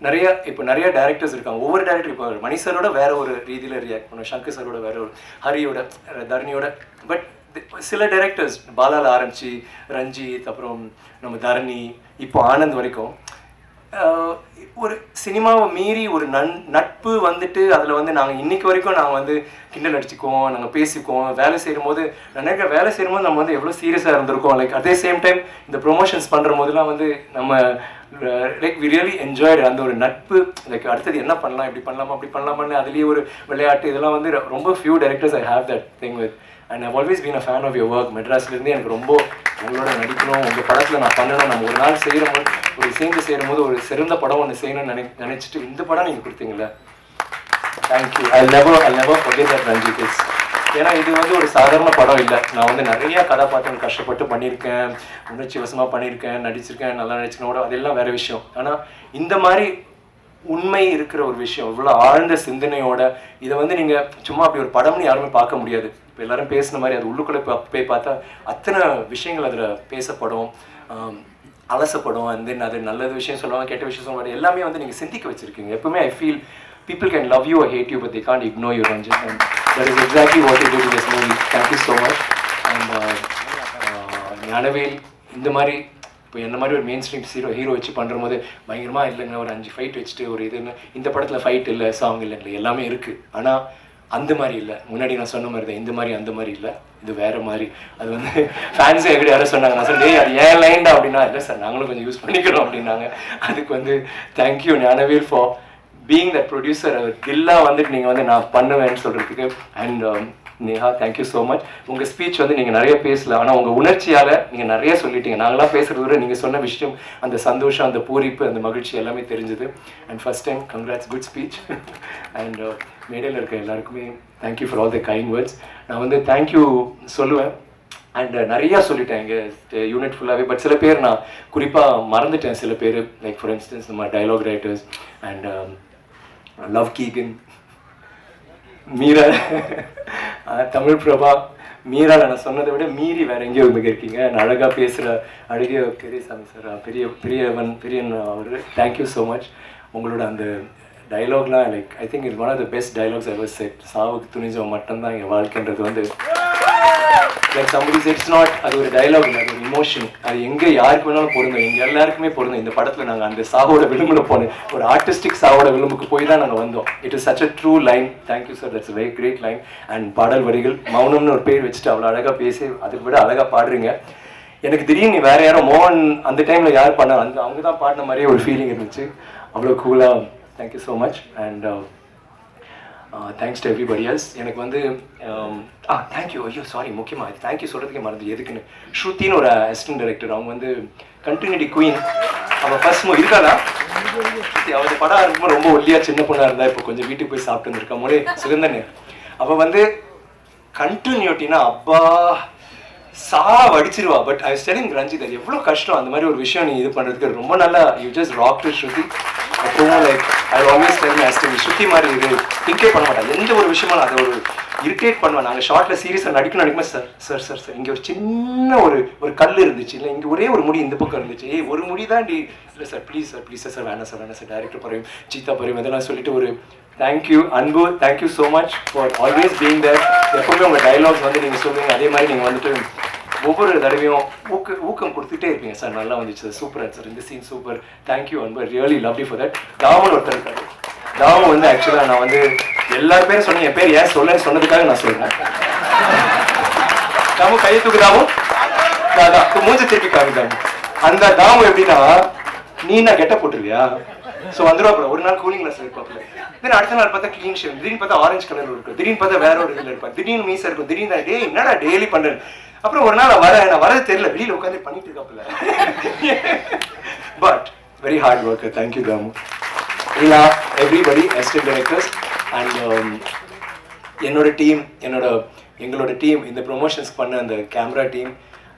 நிறைய டேரக்டர்ஸ் இருக்காங்க. ஒவ்வொரு டேரக்டர் இப்போ மணி சாரோட வேற ஒரு ரீதியில் ரியாக்ட் பண்ணுவோம், சங்கர் சாரோட வேற ஒரு, ஹரியோட, தரணியோட. பட் சில டைரக்டர்ஸ் பாலாவில் ஆரம்பித்து ரஞ்சித், அப்புறம் நம்ம தரணி, இப்போ ஆனந்த் வரைக்கும் ஒரு சினிமாவை மீறி ஒரு நட்பு வந்துட்டு அதில் வந்து நாங்கள் இன்னைக்கு வரைக்கும் நாங்கள் வந்து கிண்டல் அடிச்சுக்குவோம், நாங்கள் பேசிக்குவோம். வேலை செய்யும்போது நினைக்கிற வேலை செய்யும்போது நம்ம வந்து எவ்வளோ சீரியஸாக இருந்திருக்கோம். லைக் அதே சேம் டைம் இந்த ப்ரொமோஷன்ஸ் பண்ணுற போதெல்லாம் வந்து நம்ம லைக் வி ரியலி என்ஜாய்டு அந்த ஒரு நட்பு. லைக் அடுத்தது என்ன பண்ணலாம், இப்படி பண்ணலாமா அப்படி பண்ணலாமான்னு அதுலேயே ஒரு விளையாட்டு, இதெல்லாம் வந்து ரொம்ப few directors I have that thing with. And I've always been a fan of your work. மெட்ராஸ்லேருந்து எனக்கு ரொம்ப உங்களோட நடிக்கணும், உங்கள் படத்தில் நான் பண்ணணும், நம்ம ஒரு நாள் சேர்ந்து செய்யும் போது ஒரு சிறந்த படம் ஒன்று செய்யணும்னு நினச்சிட்டு இந்த படம் நீங்கள் கொடுத்தீங்களே, thank you. I never forget that Ranjith. ஏன்னா இது வந்து ஒரு சாதாரண படம் இல்லை. நான் வந்து நிறைய கதாபாத்திரம் கஷ்டப்பட்டு பண்ணியிருக்கேன், உணர்ச்சி வசமாக பண்ணியிருக்கேன், நடிச்சிருக்கேன், நல்லா நடிச்சினோட, அதெல்லாம் வேற விஷயம். ஆனால் இந்த மாதிரி உண்மை இருக்கிற ஒரு விஷயம், இவ்வளோ ஆழ்ந்த சிந்தனையோட இதை வந்து நீங்கள் சும்மா அப்படி ஒரு படம்னு யாருமே பார்க்க முடியாது. இப்போ எல்லாரும் பேசுன மாதிரி அது உள்ளுக்குள்ளே போய் பார்த்தா அத்தனை விஷயங்கள் அதில் பேசப்படும், அலசப்படும். அண்ட் தென் அது நல்லது விஷயம் சொல்லுவாங்க, கெட்ட விஷயம் சொல்லுவாங்க, எல்லாமே வந்து நீங்கள் சிந்திக்க வச்சுருக்கீங்க. எப்பவுமே I feel people can love you or hate you, but they can't ignore you, Ranjit. that is exactly what you did in this movie. Thank you so much. And Gnanavel இந்த மாதிரி இப்போ என்ன மாதிரி ஒரு மெயின் ஸ்ட்ரீம் ஹீரோ வச்சு பண்ணுற போது பயங்கரமாக இல்லைங்க ஒரு 5 ஃபைட் வச்சுட்டு ஒரு இதுன்னு இந்த படத்தில் ஃபைட் இல்லை சாங் இல்லைங்களா எல்லாமே இருக்குது. ஆனால் அந்த மாதிரி இல்லை. முன்னாடி நான் சொன்ன மாதிரி தான் இந்த மாதிரி அந்த மாதிரி இல்லை, இது வேறு மாதிரி. அது வந்து ஃபேன்ஸே எங்கடி யாரும் சொன்னாங்க. நான் சொன்னேன் அது ஏன் லைன்டா அப்படின்னா இல்லை சார் நாங்களும் கொஞ்சம் யூஸ் பண்ணிக்கிறோம் அப்படின்னாங்க. அதுக்கு வந்து thank you Gnanavel for being that producer. அது தில்லாக வந்துட்டு நீங்கள் வந்து நான் பண்ணுவேன்னு சொல்கிறதுக்கு. And Neha thank you so much. உங்கள் ஸ்பீச் வந்து நீங்கள் நிறைய பேசல, ஆனால் உங்கள் உணர்ச்சியால் நீங்கள் நிறைய சொல்லிட்டீங்க. நாங்களாம் பேசுகிறத விட நீங்கள் சொன்ன விஷயம் அந்த சந்தோஷம் அந்த பூரிப்பு அந்த மகிழ்ச்சி எல்லாமே தெரிஞ்சுது. And first time congrats, good speech. And மேடையில் இருக்க எல்லாருக்குமே thank you for all the kind words. நான் வந்து தேங்க்யூ சொல்லுவேன் அண்ட் நிறையா சொல்லிட்டேன் எங்கள் யூனிட் ஃபுல்லாகவே. பட் சில பேர் நான் குறிப்பாக மறந்துட்டேன். சில பேர் லைக் ஃபார் இன்ஸ்டன்ஸ் நம்ம dialogue writers and Love Keegan, Meera, Tamil Prabha, மீரால நான் சொன்னதை விட மீறி வேற எங்கேயோ இருக்கீங்க. அழகாக பேசுகிற அழகிய பெரியசாமி சார், பெரியன் அவர் தேங்க்யூ ஸோ மச். உங்களோட அந்த டைலாக்லாம் like I think it one of the best dialogues ever said. சாவுக்கு துணிஞ்சவன் மட்டும்தான் எங்கள் வாழ்க்கைன்றது வந்து லைக் சம்படி இட்ஸ் நாட் அது ஒரு டைலாக் இல்லை, அது ஒரு இமோஷன். அது எங்கே யாருக்கு வேணாலும் பொருந்தும், எங்கள் எல்லாருக்குமே பொருந்தும். இந்த படத்தில் நாங்கள் அந்த சாவோட விளிம்பில் போனோம், ஒரு ஆர்டிஸ்டிக் சாவோட விளிம்புக்கு போய் தான் நாங்கள் வந்தோம். It is such a true line. Thank you sir, that's very great line. And பாடல் வரிகள் மௌனம்னு ஒரு பேர் வச்சுட்டு அவ்வளோ அழகாக பேசி அதுக்கு விட அழகாக பாடுறீங்க. எனக்கு திடீர்னு வேற யாரோ மோகன் அந்த டைமில் யார் பாடினா அவங்க தான் பாடின மாதிரியே ஒரு ஃபீலிங் இருந்துச்சு. அவ்வளோ கூலாக thank you so much. And thanks to everybody else. எனக்கு வந்து தேங்க்யூ, ஐயோ சாரி, முக்கியமாக தேங்க்யூ சொல்கிறதுக்கே மறந்து எதுக்குன்னு ஸ்ருத்தின்னு ஒரு அசிஸ்டன்ட் டைரக்டர். அவங்க வந்து கண்டினியூட்டி குயின். அவள் ஃபர்ஸ்ட் இருக்காளா அவள் படம் இருக்கும்போது ரொம்ப ஒல்லியாக சின்ன பொண்ணாக இருந்தால் இப்போ கொஞ்சம் வீட்டுக்கு போய் சாப்பிட்டு வந்துருக்கா மொழி சுகந்தன். அவள் வந்து கண்டினியூட்டினா அப்பா அடிச்சிருவா. But I was telling Ranjith அது எவ்வளோ கஷ்டம் அந்த மாதிரி ஒரு விஷயம் நீ இது பண்ணுறதுக்கு. ரொம்ப நல்லா you just rock to Shruti. அப்பவும் like I always tell my assistant Shruti மாதிரி இது திங்கே பண்ண மாட்டேன். எந்த ஒரு விஷயமா அதை ஒரு இரிட்டேட் பண்ணுவேன். நாங்கள் ஷார்ட்டில் சீரியஸாக நினைக்கும்போது சார் இங்கே ஒரு சின்ன ஒரு கல் இருந்துச்சு, இல்லை இங்கே ஒரே ஒரு முடி இந்த பக்கம் இருந்துச்சு, ஒரு முடி தான் இல்லை சார் ப்ளீஸ் சார் வேணாம் சார் டேரக்டர் பறையும் சீதா பறையும் இதெல்லாம் சொல்லிட்டு ஒரு thank you Anbu. Thank you so much for always being there. எப்பவுமே உங்கள் டைலாக்ஸ் வந்து நீங்கள் சொல்லுவீங்க, அதே மாதிரி நீங்கள் வந்துட்டு ஒவ்வொரு தடவையும் ஊக்கம் கொடுத்துட்டே இருப்பீங்க. சார் நல்லா வந்துச்சு சார், சூப்பராக சார், இந்த scene super, thank you Anbu, really love you for that. Thaman ஒருத்தர் இருக்காரு. தாமன் வந்து ஆக்சுவலாக நான் வந்து எல்லா பேரும் சொன்னேன், என் பேர் ஏன் சொல்லன்னு சொன்னதுக்காக நான் சொல்றேன். தாமு கையை தூக்கு, தாமு மூஞ்ச திருப்பி காமி. தாமு அந்த தாமு எப்படின்னா நீ நான் கெட்ட போட்டுருவியா ஸோ வந்துருவாப்புல. ஒரு நாள் கூலிங் கிளாஸ் இருப்பாப்புல, திடீர்னு அடுத்த நாள் பார்த்தா கிளீன் ஷேவ், திடீர்னு பார்த்தா ஆரஞ்சு கலர் இருக்கும், திடீர்னு பார்த்தா வேற ஒரு இதில் இருப்பா, திடீர்னு மீசா இருக்கும், திடீர்னு டே என்னடா டெய்லி பண்றேன். அப்புறம் ஒரு நாள் நான் வரது தெரியல, வெளியில உட்காந்து பண்ணிட்டு இருக்காப்புல. But very hard worker. Thank you Thamu. இல்லா எவ்ரிபடி அசிஸ்டன்ட் டைரக்டர்ஸ் அண்ட் என்னோட டீம், எங்களோட டீம், இந்த ப்ரொமோஷன்ஸ் பண்ண அந்த கேமரா டீம்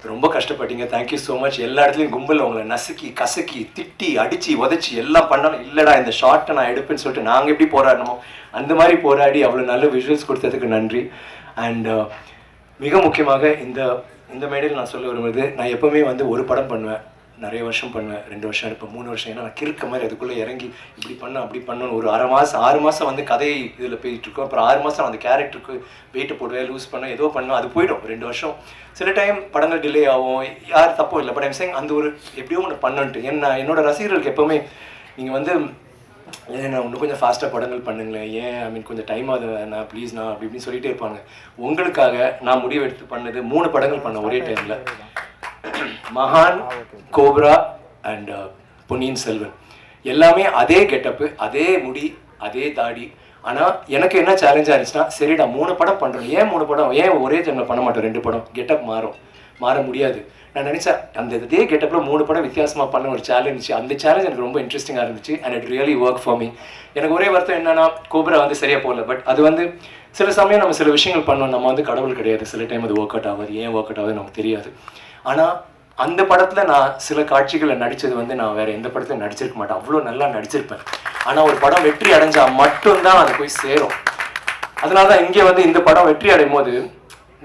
ரொம்ப கஷ்டப்பட்டீங்க. Thank you so much. எல்லா இடத்துலையும் கும்பல் உங்களை நசுக்கி கசக்கி திட்டி அடிச்சு உதச்சி எல்லாம் பண்ணாலும் இல்லைடா இந்த ஷார்ட்டை நான் எடுப்பேன்னு சொல்லிட்டு நாங்கள் எப்படி போராடணுமோ அந்த மாதிரி போராடி அவ்வளோ நல்ல விஷுவல்ஸ் கொடுத்ததுக்கு நன்றி. அண்ட் மிக முக்கியமாக இந்த மேடையில் நான் சொல்ல விரும்புறது, நான் எப்போவுமே வந்து ஒரு படம் பண்ணுவேன், நிறைய வருஷம் பண்ணுவேன், 2 வருஷம் எடுப்பேன், 3 வருஷம். ஏன்னா நான் கிறுக்க மாதிரி அதுக்குள்ளே இறங்கி இப்படி பண்ண அப்படி பண்ணணும். ஒரு 6 மாதம் வந்து கதை இதில் போயிட்டுருக்கோம். அப்புறம் 6 மாதம் அந்த கேரக்டருக்கு வெயிட்டு போடுவேன், லூஸ் பண்ண ஏதோ பண்ணோம், அது போயிடும் 2 வருஷம். சில டைம் படங்கள் டிலே ஆகும், யார் தப்பும் இல்லை. பட் ஐம் சேயிங் அந்த ஒரு எப்படியோ ஒன்று பண்ணன்ட்டு என்னோட ரசிகர்களுக்கு எப்போவுமே நீங்கள் வந்து ஏன் நான் இன்னும் கொஞ்சம் ஃபாஸ்ட்டாக படங்கள் பண்ணுங்களேன், ஏன் ஐ மீன் கொஞ்சம் டைம் ஆகுது நான் ப்ளீஸ் நான் அப்படி இப்படின்னு சொல்லிகிட்டே இருப்பாங்க. உங்களுக்காக நான் முடிவு எடுத்து பண்ணது 3 படங்கள் பண்ணேன் ஒரே டைமில். மகான், கோப்ரா அண்ட் பொன்னியின் செல்வன். எல்லாமே அதே கெட்டப்பு, அதே முடி, அதே தாடி. ஆனால் எனக்கு என்ன சேலஞ்சாக இருந்துச்சுன்னா, சரிடா 3 படம் பண்ணுறோம், ஏன் 3 படம், ஏன் ஒரே டைமில் பண்ண மாட்டோம் 2 படம், கெட்டப் மாற முடியாது. நான் நினச்சேன் அந்த இதே கெட்டப்பில் 3 படம் வித்தியாசமாக பண்ண ஒரு சேலஞ்ச். அந்த சேலஞ்ச் எனக்கு ரொம்ப இன்ட்ரெஸ்டிங்காக இருந்துச்சு and it really work for me. எனக்கு ஒரே வருத்தம் என்னன்னா கோப்ரா வந்து சரியாக போகல. பட் அது வந்து சில சமயம் நம்ம சில விஷயங்கள் பண்ணோம், நம்ம வந்து கடவுள் கிடையாது, சில டைம் அது ஒர்க் அவுட் ஆகாது. ஏன் ஒர்க் அவுட் ஆகுது நமக்கு தெரியாது. ஆனால் அந்த படத்தில் நான் சில காட்சிகளை நடித்தது வந்து நான் வேறு எந்த படத்தையும் நடிச்சிருக்க மாட்டேன், அவ்வளோ நல்லா நடிச்சிருப்பேன். ஆனால் ஒரு படம் வெற்றி அடைஞ்சால் மட்டும்தான் அது போய் சேரும். அதனால தான் இங்கே வந்து இந்த படம் வெற்றி அடையும் போது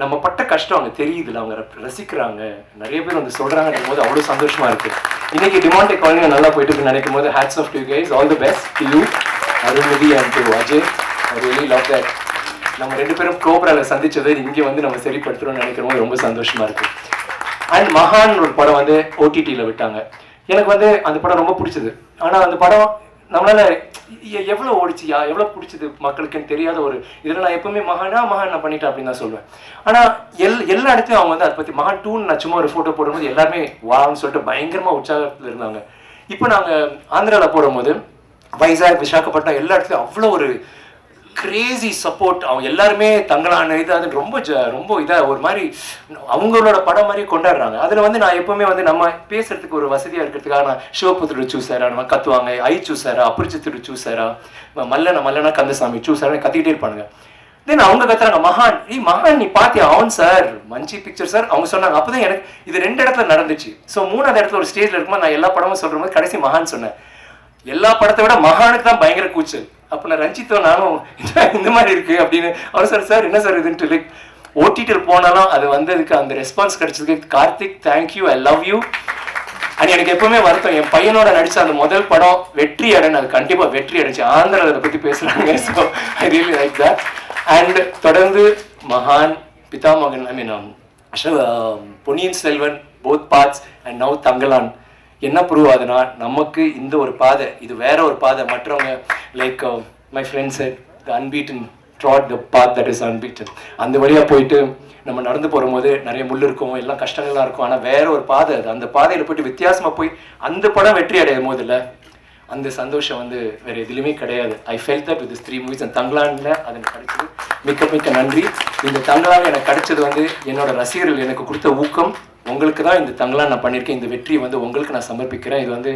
நம்ம பட்ட கஷ்டம் அவங்க தெரியுதுல, அவங்க ரசிக்கிறாங்க, நிறைய பேர் வந்து சொல்கிறாங்கன்னும் போது அவ்வளோ சந்தோஷமாக இருக்குது. இன்றைக்கி டிமாண்டே காலனி நல்லா போயிட்டு நினைக்கும் போது hats off to guys, all the best to you, Arulnithi and to Ajay. I really love that. நம்ம 2 பேரும் கோப்ராவில் சந்திச்சதை இங்கே வந்து நம்ம சரிப்படுத்துகிறோம்னு நினைக்கிறோம், ரொம்ப சந்தோஷமாக இருக்குது. அண்ட் மகான் ஒரு படம் வந்து ஓடிடியில் விட்டாங்க. எனக்கு வந்து அந்த படம் ரொம்ப பிடிச்சது. ஆனால் அந்த படம் நம்மளால் எவ்வளோ ஓடிச்சியா எவ்வளோ பிடிச்சது மக்களுக்குன்னு தெரியாத ஒரு இதில் நான் எப்பவுமே மகான் நான் பண்ணிட்டேன் அப்படின்னு தான் சொல்லுவேன். ஆனால் எல்லா இடத்துலையும் அவங்க வந்து அதை பற்றி மகான் 2 நான் சும்மா ஒரு ஃபோட்டோ போடும்போது எல்லாருமே வான்னு சொல்லிட்டு பயங்கரமாக உற்சாகத்தில் இருந்தாங்க. இப்போ நாங்கள் ஆந்திராவில் போடும்போது வைசாக், விசாகப்பட்டினம் எல்லா இடத்துலையும் அவ்வளோ ஒரு கிரேசி சப்போர்ட். அவங்க எல்லாருமே தங்களான அது ரொம்ப இதாக ஒரு மாதிரி அவங்களோட படம் மாதிரி கொண்டாடுறாங்க. அதில் வந்து நான் எப்பவுமே வந்து நம்ம பேசுறதுக்கு ஒரு வசதியாக இருக்கிறதுக்காக நான் சிவபுத்திர சூசாரா, நம்ம கத்துவாங்க ஐ சூசாரா, அபரிச்சித்திரு சூசாரா, மல்லனா கந்தசாமி சூசாரா கத்திக்கிட்டே இருப்பானுங்க. தென் அவங்க கத்துறாங்க மகான், மகான் நீ பாத்தியா? அவன் சார் மஞ்சி பிக்சர் சார் அவங்க சொன்னாங்க. அப்போதான் எனக்கு இது 2 இடத்துல நடந்துச்சு. ஸோ 3வது இடத்துல ஒரு ஸ்டேஜில் இருக்கும்போது நான் எல்லா படமும் சொல்கிற போது கடைசி மகான் சொன்னேன். எல்லா படத்தை விட மகானுக்கு தான் பயங்கர கூச்சல். அப்போ நான் ரஞ்சித்தோ நானும் இந்த மாதிரி இருக்கு அப்படின்னு அவர் சார் என்ன சார் இதுன்ட்டு லைக் ஓடிடியில் போனாலும் அது வந்ததுக்கு அந்த ரெஸ்பான்ஸ் கிடைச்சதுக்கு Karthik thank you, I love you. And எனக்கு எப்பவுமே வருத்தம், என் பையனோட நடிச்ச அந்த முதல் படம் வெற்றி அடைன்னு, அது கண்டிப்பாக வெற்றி அடைச்சு. ஆந்திராவில் அதை பற்றி பேசுகிறாங்க. So I really like that. And தொடர்ந்து மகான், Pithamagan, I mean Ponniyin Selvan, both parts and now Thangalaan என்ன ப்ரூவ் ஆகுதுன்னா நமக்கு இந்த ஒரு பாதை, இது வேற ஒரு பாதை. மற்றவங்க like my friends the unbeaten trod the path that is unbeaten. அந்த வழியாக போயிட்டு நம்ம நடந்து போகும்போது நிறைய முள் இருக்கும், எல்லாம் கஷ்டங்கள்லாம் இருக்கும். ஆனால் வேற ஒரு பாதை அது. அந்த பாதையில் போயிட்டு வித்தியாசமாக போய் அந்த படம் வெற்றி அடையும் போது இல்லை அந்த சந்தோஷம் வந்து வேற எதுலையுமே கிடையாது. I felt that with 3 movies. அந்த தங்கலான்ல அது எனக்கு கிடைச்சது. மிக்க நன்றி. இந்த தங்கலான் எனக்கு கிடைச்சது வந்து என்னோட ரசிகர்கள் எனக்கு கொடுத்த ஊக்கம். உங்களுக்கு தான் இந்த தங்கலான் நான் பண்ணியிருக்கேன். இந்த வெற்றியை வந்து உங்களுக்கு நான் சமர்ப்பிக்கிறேன். இது வந்து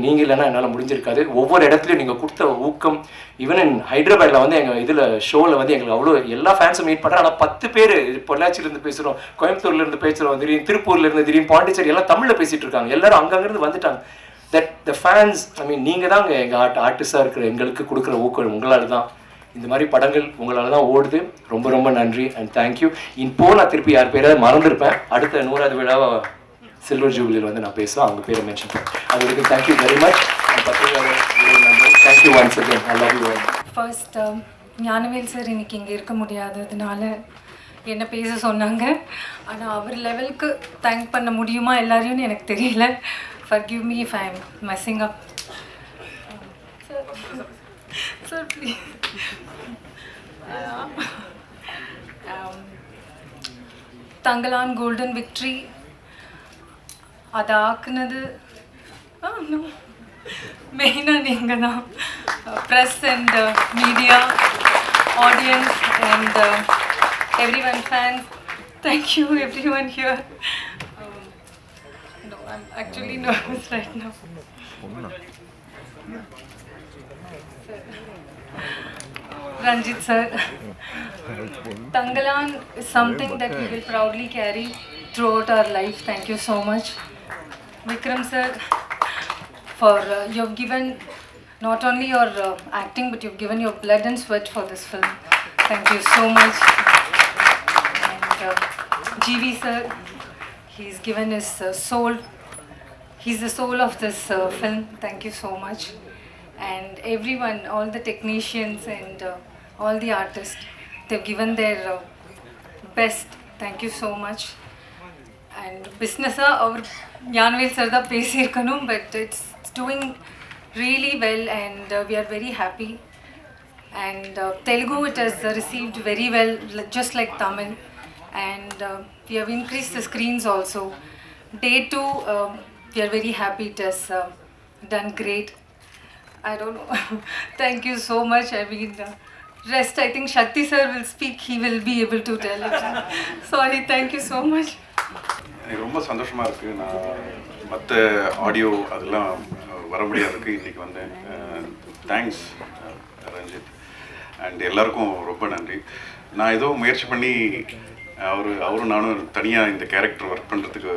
நீங்கள் இல்லைன்னா என்னால் முடிஞ்சிருக்காது. ஒவ்வொரு இடத்துலையும் நீங்கள் கொடுத்த ஊக்கம். ஈவன் இன் ஹைதராபாத்தில் வந்து எங்கள் இதில் ஷோவில் வந்து எங்களுக்கு அவ்வளோ எல்லா ஃபேன்ஸும் மீட் பண்ணுறேன். ஆனால் 10 பேர் பொள்ளாச்சியிலேருந்து பேசுகிறோம், கோயம்புத்தூர்லேருந்து பேசுகிறோம், திடீர்னு திருப்பூர்லேருந்து, திடீர்னு பாண்டிச்சேரி, எல்லாம் தமிழில் பேசிகிட்டு இருக்காங்க. எல்லாரும் அங்கங்கிருந்து வந்துட்டாங்க. தட் த ஃபேன்ஸ், ஐ மீன் நீங்கள் தான் எங்கள் ஆர்டிஸ்டாக இருக்கிற எங்களுக்கு கொடுக்குற ஊக்கம் உங்களால் தான். இந்த மாதிரி படங்கள் உங்களால் தான் ஓடுது. ரொம்ப நன்றி அண்ட் தேங்க்யூ. இப்போ நான் திருப்பி யார் பேராவது மறந்துருப்பேன். அடுத்த 100வது விழாவை சில்வர் ஜூபிலியில் வந்து நான் பேசுவேன், அவங்க பேரை மென்ஷன் பண்ணுறேன். அது வரைக்கும் thank you very much. Thank you once again. I love you. First Gnanavel sir இன்னைக்கு இங்கே இருக்க முடியாததுனால என்ன பேச சொன்னாங்க. ஆனால் அவர் லெவலுக்கு தேங்க் பண்ண முடியுமா எல்லாரையும் எனக்கு தெரியல. forgive me if I am messing up. Sir, please. Tangalan Golden Victory. அதாக்குனது மெயினாக நீங்கள் தான். Press and media, audience and everyone, fans. Thank you everyone here. No, I'm actually nervous right now. Ranjit sir, Tangalan is something that we will proudly carry throughout our life. Thank you so much. Vikram sir, for you've given not only your acting but you've given your blood and sweat for this film. Thank you so much. And GV sir, he's given his soul. He's the soul of this film. Thank you so much. And everyone, all the technicians and all the artists, they've given their best. Thank you so much. And business our Gnanavel sir da pesirkanum, but it's doing really well and we are very happy. And Telugu, it has received very well, just like Tamil. And we have increased the screens also. Day 2, we are very happy. It has done great. I don't know. Thank you so much. I mean, rest I think Shakti sir will speak. He will be able to tell it. Sorry. Thank you so much. எனக்கு ரொம்ப சந்தோஷமாக இருக்குது. நான் மற்ற audio அதெல்லாம் வர முடியாதுக்கு இன்றைக்கி வந்தேன். தேங்க்ஸ் ரஞ்சித் அண்ட் எல்லாருக்கும் ரொம்ப நன்றி. நான் ஏதோ முயற்சி பண்ணி அவரும் நானும் தனியாக இந்த கேரக்டர் ஒர்க் பண்ணுறதுக்கு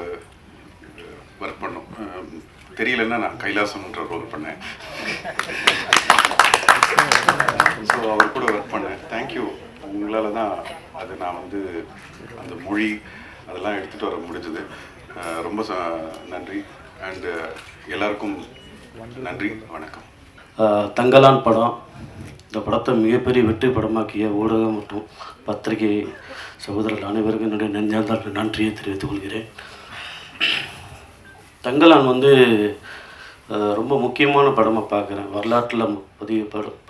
ஒர்க் பண்ணோம். தெரியலன்னா நான் கைலாசம்ன்ற ரோல் பண்ணேன். ஸோ அவர் கூட ஒர்க் பண்ணேன். தேங்க்யூ. உங்களால் தான் அது நான் வந்து அந்த மொழி அதெல்லாம் எடுத்துகிட்டு வர முடிஞ்சது. ரொம்ப நன்றி அண்டு எல்லாருக்கும் நன்றி. வணக்கம். தங்கலான் படம் இந்த படத்தை மிகப்பெரிய வெற்றி படமாக்கிய ஊடகம் மற்றும் பத்திரிகை சகோதரர்கள் அனைவருக்கும் என்னுடைய நெஞ்சார்ந்த நன்றியை தெரிவித்துக் கொள்கிறேன். தங்கலான் வந்து ரொம்ப முக்கியமான படமாக பார்க்குறேன். வரலாற்றில்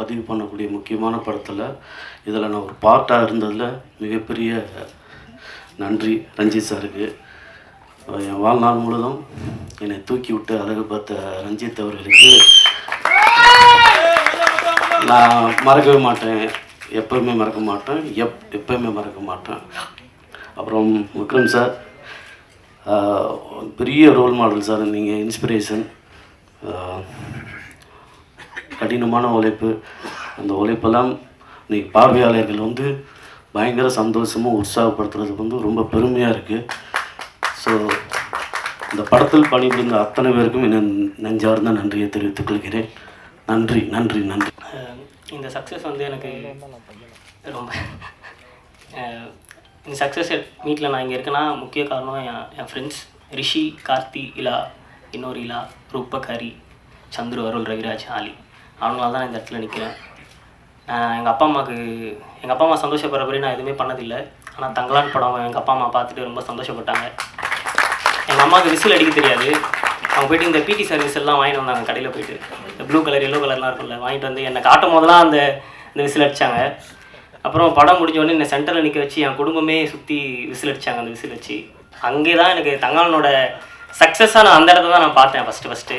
பதிவு பண்ணக்கூடிய முக்கியமான படத்தில் இதில் நான் ஒரு பார்ட்டாக இருந்ததில் மிகப்பெரிய நன்றி ரஞ்சித் சாருக்கு. என் வாழ்நாள் முழுதும் என்னை தூக்கி விட்டு அழகு பார்த்த ரஞ்சித் அவர்களுக்கு நான் மறக்கவே மாட்டேன், எப்போவுமே மறக்க மாட்டேன், எப்போயுமே மறக்க மாட்டேன். அப்புறம் விக்ரம் சார் பெரிய ரோல் மாடல் சார், நீங்கள் இன்ஸ்பிரேஷன். கடினமான உழைப்பு, அந்த உழைப்பெல்லாம் இன்றைக்கி பார்வையாளர்கள் வந்து பயங்கர சந்தோஷமும் உற்சாகப்படுத்துறதுக்கு வந்து ரொம்ப பெருமையாக இருக்குது. ஸோ இந்த படத்தில் பணிபுரிந்த அத்தனை பேருக்கும் என் நெஞ்சார்ந்த நன்றியை தெரிவித்துக் கொள்கிறேன். நன்றி நன்றி நன்றி. இந்த சக்ஸஸ் வந்து எனக்கு ரொம்ப இந்த சக்ஸஸ் மீட்டில் நான் இங்கே இருக்கேன்னா முக்கிய காரணம் என் ஃப்ரெண்ட்ஸ் ரிஷி, கார்த்தி, இலா, இன்னொரு இலா, ரூபக், ஹரி, சந்துரு, அருள், ரவிராஜ், ஆலி, அவங்களால தான் இந்த இடத்துல நிற்கிறேன். எங்கள் அப்பா அம்மா சந்தோஷப்படுறபடி நான் எதுவுமே பண்ணதில்லை. ஆனால் தங்கலான் படம் எங்கள் அப்பா அம்மா பார்த்துட்டு ரொம்ப சந்தோஷப்பட்டாங்க. எங்கள் அம்மாவுக்கு விசில் அடிக்க தெரியாது. அவங்க போய்ட்டு இந்த பிடி சர்வீஸ் எல்லாம் வாங்கிட்டு வந்தாங்க கடையில் போய்ட்டு. இந்த ப்ளூ கலர் எல்லோ கலர்லாம் இருக்கும்ல, வாங்கிட்டு வந்து என்னை காட்டும் போதெல்லாம் அந்த விசில் அடித்தாங்க. அப்புறம் படம் முடிஞ்ச உடனே என்னை சென்டரில் நிற்க வச்சு என் குடும்பமே சுற்றி விசில் அடித்தாங்க. அந்த விசில் வச்சு அங்கே தான் எனக்கு தங்கலானோட சக்ஸஸாக நான் அந்த இடத்த தான் நான் பார்த்தேன். ஃபஸ்ட்டு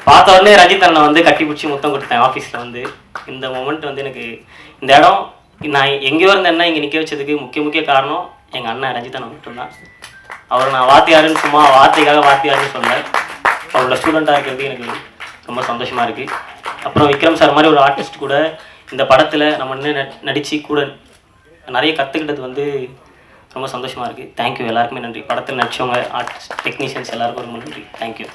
பார்த்த உடனே ரஞ்சித் அண்ணனை வந்து கட்டி பிடிச்சி முத்தம் கொடுத்தேன் ஆஃபீஸில் வந்து. இந்த மொமெண்ட் வந்து எனக்கு இந்த இடம் நான் எங்கேயோ இருந்தேன்னா இங்கே நிற்க வச்சதுக்கு முக்கிய காரணம் எங்கள் அண்ணன் ரஞ்சித் அண்ணன் மட்டும்தான். அவர் நான் வாத்தியாருன்னு சும்மா வார்த்தைக்காக வாத்தியாருன்னு சொன்னேன். அவரோட ஸ்டூடெண்ட்டாக இருக்கிறது எனக்கு ரொம்ப சந்தோஷமாக இருக்குது. அப்புறம் விக்ரம் சார் மாதிரி ஒரு ஆர்டிஸ்ட் கூட இந்த படத்தில் நம்ம இன்னும் நடித்து கூட நிறைய கற்றுக்கிட்டது வந்து ரொம்ப சந்தோஷமாக இருக்குது. தேங்க்யூ, எல்லாருக்குமே நன்றி. படத்தில் நடித்தவங்க, ஆர்டிஸ்ட், டெக்னீஷியன்ஸ் எல்லாருக்கும் ரொம்ப நன்றி. தேங்க்யூ.